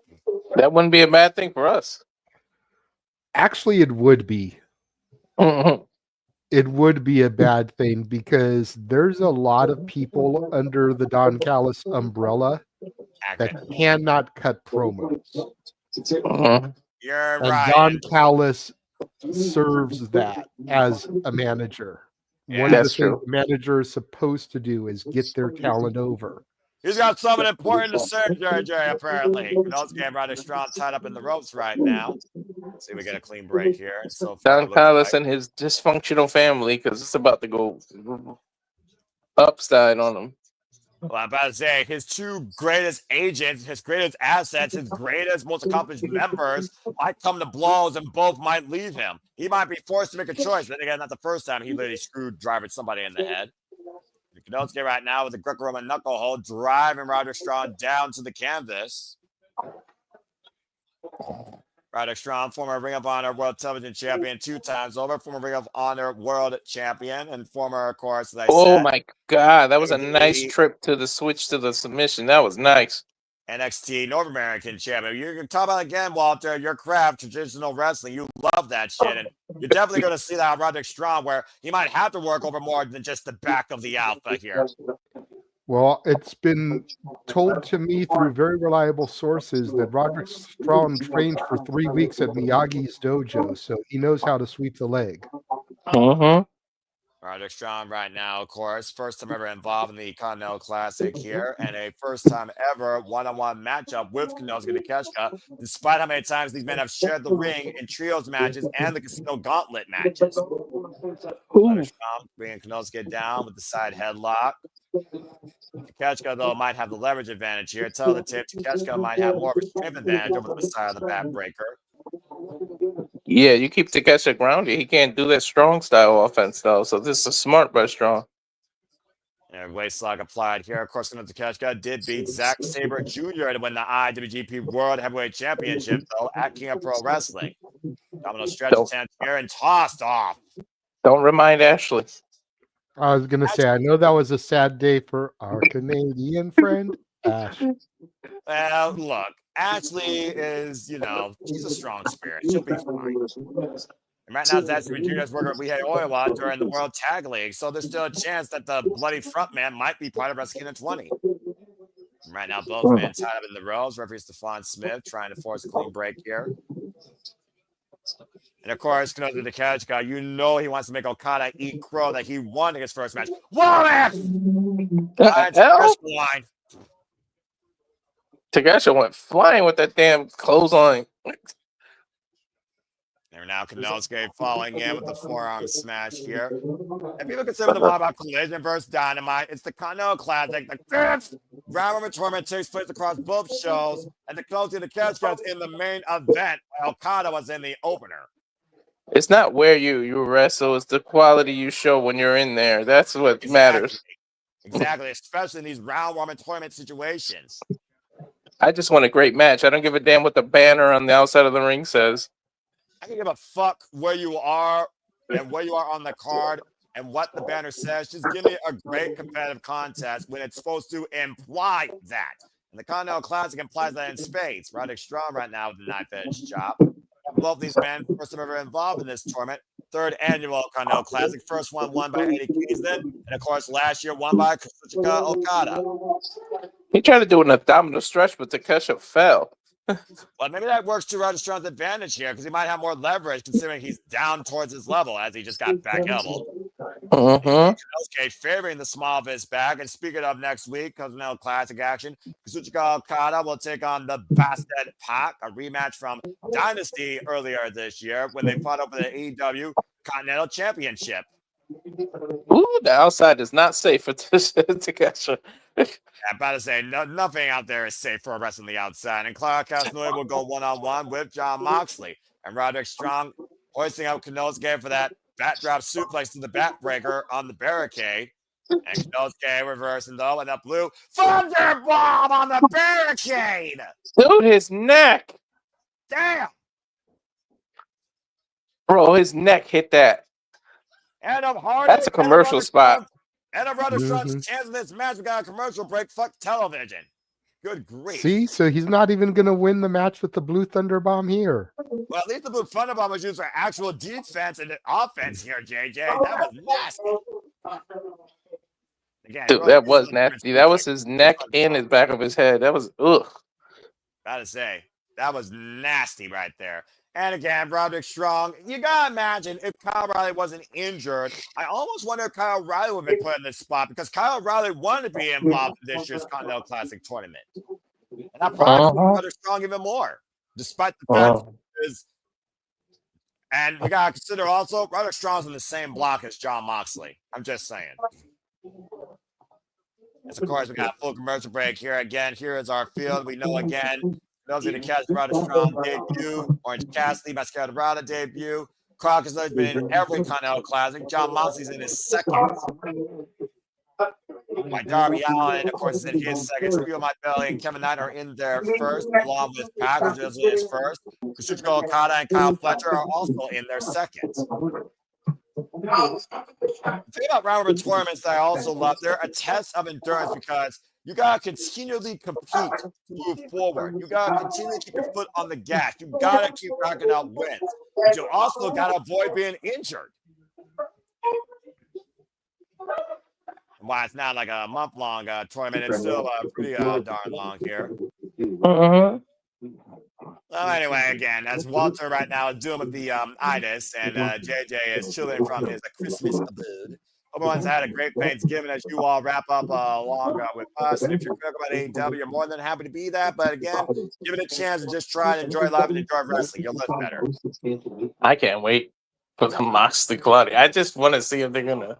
That wouldn't be a bad thing for us. Actually, it would be. It would be a bad thing because there's a lot of people under the Don Callis umbrella that cannot cut promos. You're and right. Don Callis serves that as a manager. Yeah, one of the things a manager is supposed to do is get their talent over. He's got something important to say, JJ, apparently. Kenosuke and Roderick Strong tied up in the ropes right now. Let's see if we get a clean break here. So Don Callis and his dysfunctional family, because it's about to go upside on him. Well, I'm about to say, his two greatest agents, his greatest assets, his greatest, most accomplished members might come to blows and both might leave him. He might be forced to make a choice. Then again, not the first time he literally screwdrivered somebody in the head. Kenosuke right now with a Greco-Roman knuckle hold, driving Roderick Strong down to the canvas. Roderick Strong, former Ring of Honor World Television Champion 2 times over, former Ring of Honor World Champion, and former, of course, as I said, my God, that was a nice trip to the switch to the submission. That was nice. NXT North American Champion. You're going to talk about again, Walter, your craft, traditional wrestling. You love that shit. And you're definitely going to see that Roderick Strong, where he might have to work over more than just the back of the alpha here. Well, it's been told to me through very reliable sources that Roderick Strong trained for 3 weeks at Miyagi's dojo, so he knows how to sweep the leg. Roderick Strong right now, of course, first time ever involved in the Continental Classic here, and a first time ever one-on-one matchup with Kenosuke Takeshita, despite how many times these men have shared the ring in trios matches and the Casino Gauntlet matches. Roderick Strong bringing Kenosuke down with the side headlock. Takeshita, though, might have the leverage advantage here. Tell the tip, Takeshita might have more of a strength advantage over the Messiah of the Backbreaker. Yeah, you keep Takeshita grounded. He can't do that strong style offense, though. So this is smart by Strong. And waist lock applied here. Of course, Takeshita did beat Zack Sabre Jr. to win the IWGP World Heavyweight Championship, though, at King of Pro Wrestling. Domino stretch attempt here and tossed off. Don't remind Ashley. I was going to say, I know that was a sad day for our Canadian friend, Ash. Well, look, Ashley is, she's a strong spirit. She'll be fine. And right now, Zack Sabre Jr. is working with Lehigh Oiwa during the World Tag League, so there's still a chance that the bloody front man might be part of Wrestle Kingdom 20. And right now, both men tied up in the ropes. Referee Stephon Smith trying to force a clean break here. And of course, Kenosuke Takeshita, he wants to make Okada eat crow that he won in his first match. What? Takeshita went flying with that damn clothesline. And now Kenosuke falling in with the forearm smash here. And people consider the one about Collision versus Dynamite. It's the Continental Classic. The fifth round of tournament takes place across both shows. And the Kenosuke Takeshita is in the main event, while Okada was in the opener. It's not where you wrestle, it's the quality you show when you're in there. That's what matters. Exactly, especially in these round-robin tournament situations. I just want a great match. I don't give a damn what the banner on the outside of the ring says. I can give a fuck where you are and where you are on the card and what the banner says. Just give me a great competitive contest when it's supposed to imply that. And the Continental Classic implies that in spades. Roderick Strong right now with the knife edge chop. Both these men, first time ever involved in this tournament. Third annual Continental Classic. First one won by Eddie Kingston. And of course, last year won by Kazuchika Okada. He tried to do an abdominal stretch, but Takesha fell. Well, maybe that works to Roderick Strong's advantage here because he might have more leverage considering he's down towards his level as he just got back elbowed. Okay, favoring the small of his back. And speaking of next week, Continental Classic action, Kazuchika Okada will take on the Bastet Pac, a rematch from Dynasty earlier this year when they fought over the AEW Continental Championship. Ooh, the outside is not safe for Takesha. I'm about to say, nothing out there is safe for wrestling the outside. And Clark Casanova will go one-on-one with Jon Moxley. And Roderick Strong hoisting up Konosuke for that bat drop suplex to the bat breaker on the barricade. And Konosuke reversing though, and the blue thunderbomb on the barricade. Dude, his neck. Damn. Bro, his neck hit that. And I'm hard. That's a commercial spot. And I'm Roderick Strong's chance in this match. We got a commercial break. Fuck television. Good grief. See, so he's not even going to win the match with the Blue Thunder Bomb here. Well, at least the Blue Thunder Bomb was used for actual defense and offense here, JJ. That was nasty. Again, Dude, that was nasty. That was his neck and his back of his head. That was ugh. Gotta say, that was nasty right there. And again, Roderick Strong, you gotta imagine if Kyle O'Reilly wasn't injured, I almost wonder if Kyle O'Reilly would be put in this spot because Kyle O'Reilly wanted to be involved in this year's Continental Classic tournament. And that probably Roderick Strong even more, despite the fact is. And we gotta consider also Roderick Strong's in the same block as Jon Moxley. I'm just saying. As of course, we got a full commercial break here. Again, here is our field. We know again. Those are the catch Roderick Strong debut, Orange Cassidy, Mascarada debut. Crockett's been in every Continental Classic. Jon Moxley's in his second. My Darby Allin, of course, is in his second. Steel My Belly and Kevin Knight are in there first, along with Pac, who's in his first. Kazuchika Okada and Kyle Fletcher are also in their second. The thing about round robin tournaments that I also love, they're a test of endurance because you gotta continually compete to move forward. You gotta continually keep your foot on the gas. You gotta keep racking out wins. But you also gotta avoid being injured. And while it's not like a month-long tournament, it's still pretty darn long here. Well, anyway, again, that's Walter right now dealing with the itis, and JJ is chilling from his Christmas abode. Everyone's had a great Thanksgiving as you all wrap up along with us. And if you're talking about AEW, you're more than happy to be that. But again, give it a chance and just try and enjoy life and enjoy wrestling. You'll live better. I can't wait for the Moxley Claudia. I just want to see if they're gonna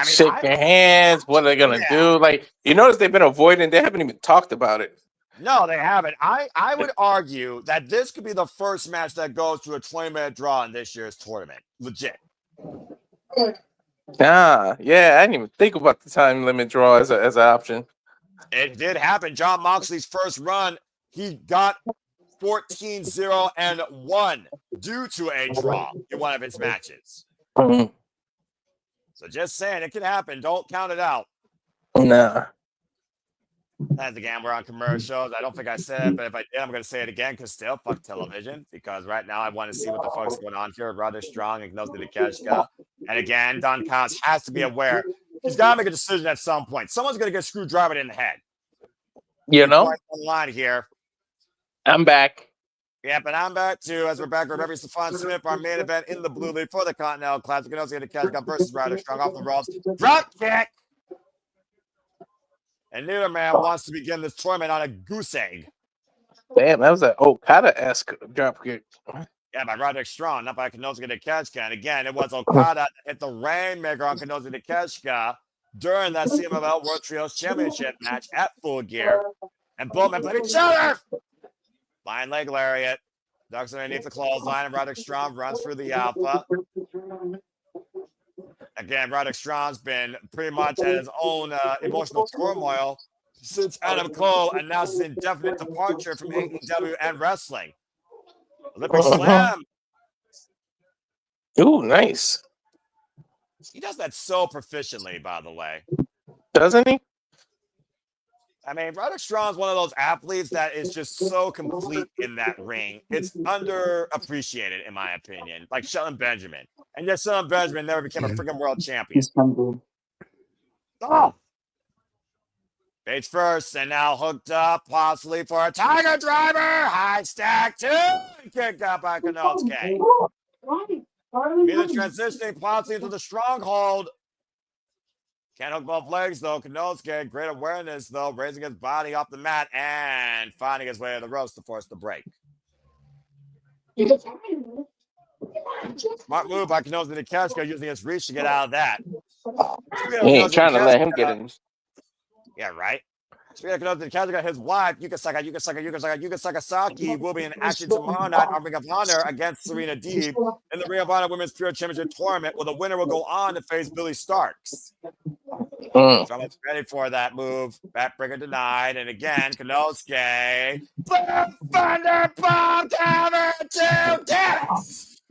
shake their hands. What are they gonna do? Like, you notice they've been avoiding. They haven't even talked about it. No, they haven't. I would argue that this could be the first match that goes to a 20-minute draw in this year's tournament. Legit. Yeah, I didn't even think about the time limit draw as an option. It did happen. Jon Moxley's first run, he got 14-0-1 due to a draw in one of his matches. So just saying, it can happen. Don't count it out. Nah. And again, we're on commercials. I don't think I said it, but if I did, I'm going to say it again because still, fuck television. Because right now I want to see what the fuck's going on here. Roderick Strong and Knossi Takeshita. And again, Don Counts has to be aware. He's got to make a decision at some point. Someone's going to get screwdrivered in the head. You know? On the line here. I'm back. Yep, and I'm back too. As we're back with Reverend Stefan Smith, our main event in the Blue League for the Continental Classic. Knossi Takeshita versus Roderick Strong off the ropes. Drop kick. And neither man wants to begin this tournament on a goose egg. Damn, that was an Okada-esque drop kick. Yeah, by Roderick Strong, not by Knossi Takeshita. And again, it was Okada that hit the Rainmaker on Knossi Takeshita during that CMLL World Trios Championship match at Full Gear. And both men played each other. Lion leg lariat. Ducks underneath the clothesline, and Roderick Strong runs through the alpha. Again, Roderick Strong's been pretty much at his own emotional turmoil since Adam Cole announced his indefinite departure from AEW and wrestling. Olympic Slam. Ooh, nice. He does that so proficiently, by the way. Doesn't he? I mean, Roderick Strong's one of those athletes that is just so complete in that ring. It's underappreciated, in my opinion. Like Shelton Benjamin. And yet Shelton Benjamin never became a freaking world champion. Oh! Bates first, and now hooked up, possibly for a Tiger Driver. High stack two. Kicked out by Konosuke. Either transitioning possibly into the stronghold. Can't hook both legs, though. Konosuke, great awareness, though, raising his body off the mat and finding his way to the ropes to force the break. Smart move by Konosuke Takeshita, using his reach to get out of that. He ain't trying to let him get in. Yeah, right. Speaking of Konosuke Takeshita, his wife, Yuka Saki, will be in action tomorrow night on Ring of Honor against Serena Deeb in the Ring of Honor Women's Pure Championship Tournament, where the winner will go on to face Billy Starks. Someone's ready for that move. Backbreaker denied. And again, Konosuke. Thunder Bomb cover to Dennis.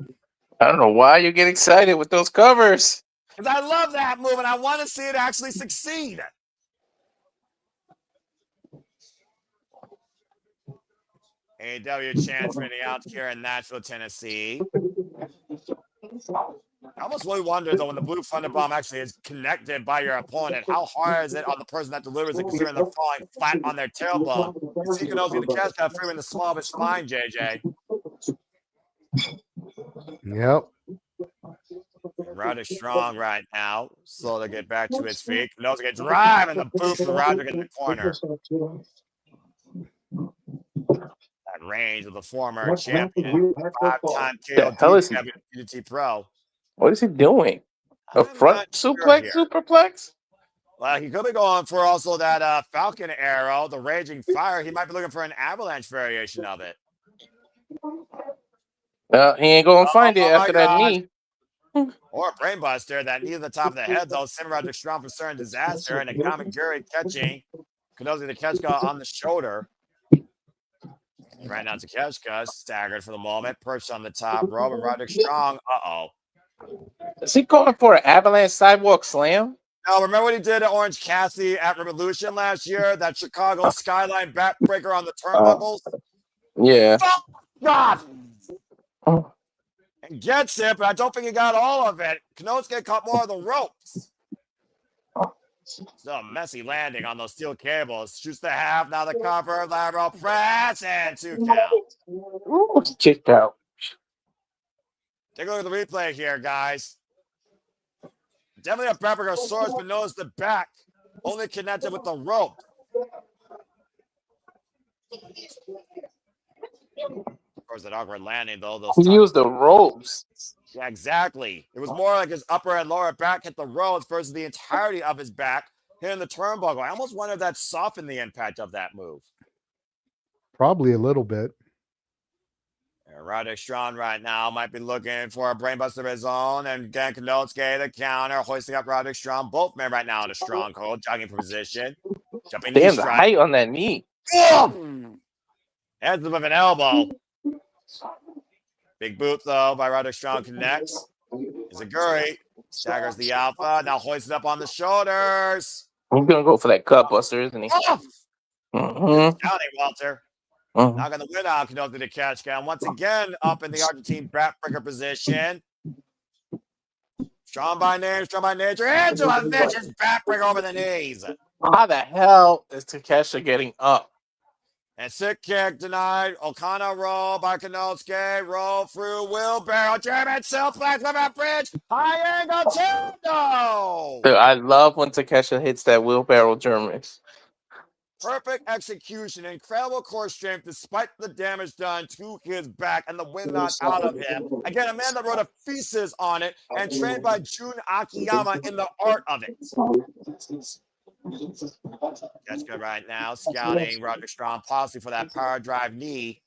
I don't know why you get excited with those covers. Because I love that move and I want to see it actually succeed. AEW transferring out here in Nashville, Tennessee. I almost really wonder, though, when the blue thunder bomb actually is connected by your opponent, how hard is it on the person that delivers it, considering they're falling flat on their tailbone? You can also get the catch got free in the small of his spine, JJ. Yep. Roderick strong right now. Slow to get back to his feet. Knows to get drive and the boot from Roderick in the corner. That range of the former champion, 5-time KOD champion, DDT Pro. What is he doing? A front suplex, superplex? Well, he could be going for also that Falcon arrow, the Raging Fire. He might be looking for an avalanche variation of it. He ain't going to find it after that knee. Or a brainbuster. That knee to the top of the head, though. Send Roderick strong for certain disaster. And a common Garry catching Konosuke Takeshita on the shoulder. Right now, Takeshita staggered for the moment, perched on the top rope, and Roderick Strong. Is he going for an avalanche sidewalk slam? No, remember what he did at Orange Cassidy at Revolution last year? That Chicago skyline backbreaker on the turnbuckles? Yeah. Oh, God! And gets it, but I don't think he got all of it. Konosuke caught more of the ropes. Still a messy landing on those steel cables. Shoots the half, now the cover, lateral press, and 2 count. Ooh, kicked out. Take a look at the replay here, guys. Definitely a backbreaker source, but notice the back only connected with the rope. Of course, that awkward landing, though. He used the ropes. Yeah, exactly. It was more like his upper and lower back hit the ropes versus the entirety of his back hitting the turnbuckle. I almost wonder if that softened the impact of that move. Probably a little bit. Roderick Strong right now might be looking for a brainbuster of his own. And again, Konosuke the counter, hoisting up Roderick Strong. Both men right now in a stronghold, jogging for position. Jumping knee strike. The height on that knee. Heads with an elbow. Big boot, though, by Roderick Strong connects. Is a Garry. Staggers the alpha. Now hoisted up on the shoulders. He's going to go for that cut buster, isn't he? Counting, Walter. Not going to win out. Konosuke the catch count. Once again, up in the Argentine backbreaker position. Strong by nature. Into a vicious backbreaker over the knees. How the hell is Takeshita getting up? And sick kick denied. Okana roll by Konosuke. Roll through wheelbarrow. German suplex from a bridge. High angle Chando. Dude, I love when Takeshita hits that wheelbarrow German. Perfect execution. Incredible core strength despite the damage done to his back and the wind knocked out of him. Again, a man that wrote a thesis on it and trained by Jun Akiyama in the art of it. That's good right now. Scouting Roderick Strong possibly for that power drive knee.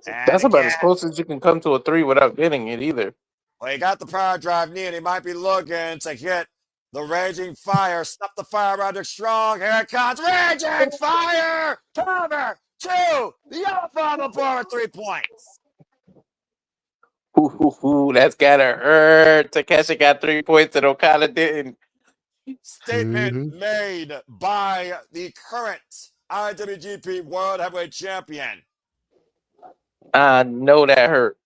And that's about as close as you can come to a 3 without getting it either. Well, he got the power drive knee, and he might be looking to hit the Raging Fire. Stop the fire, Roderick Strong. Here it comes. Raging Fire. Cover 2. The alpha on the board with 3 points. That's gotta hurt. Takeshi got 3 points and Okada didn't. statement made by the current IWGP World Heavyweight Champion. I know that hurt.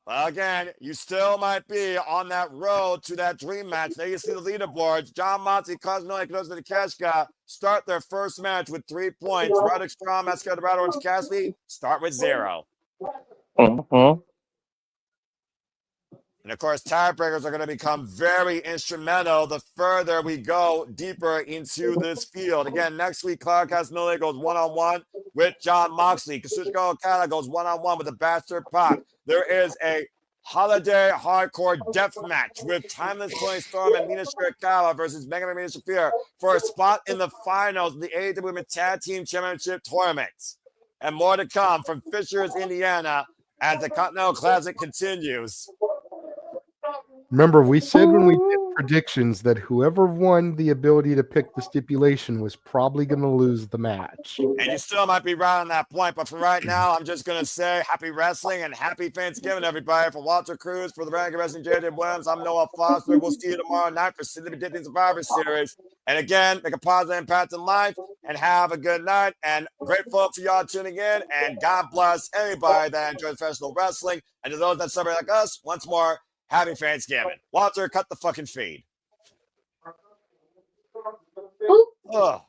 Well, again, you still might be on that road to that dream match. There you see the leaderboards. John Moxley, Cosmo, Close to the Keshka start their first match with 3 points. Roderick Strong, Mascot Dorado, Orange Cassidy start with 0. Mm-hmm. And of course, tiebreakers are going to become very instrumental the further we go deeper into this field. Again, next week, Clark Casanova goes one-on-one with John Moxley. Kazuchika Okada goes one-on-one with the Bastard Pac. There is a holiday hardcore death match with Timeless Tony Storm and Mina Shirakawa versus Mega Man Shafir for a spot in the finals of the AEW Women's Tag Team Championship Tournament. And more to come from Fishers, Indiana, as the Continental Classic continues. Remember, we said when we did predictions that whoever won the ability to pick the stipulation was probably going to lose the match. And you still might be right on that point, but for right now, I'm just going to say happy wrestling and happy Thanksgiving, everybody. For Walter Cruz, for the Ranking Wrestling, J.J. Williams, I'm Noah Foster. We'll see you tomorrow night for Sidney Dickens Survivor Series. And again, make a positive impact in life and have a good night. And grateful for y'all tuning in. And God bless everybody that enjoys professional wrestling. And to those that celebrate like us, once more, happy Thanksgiving. Walter, cut the fucking feed. Oh.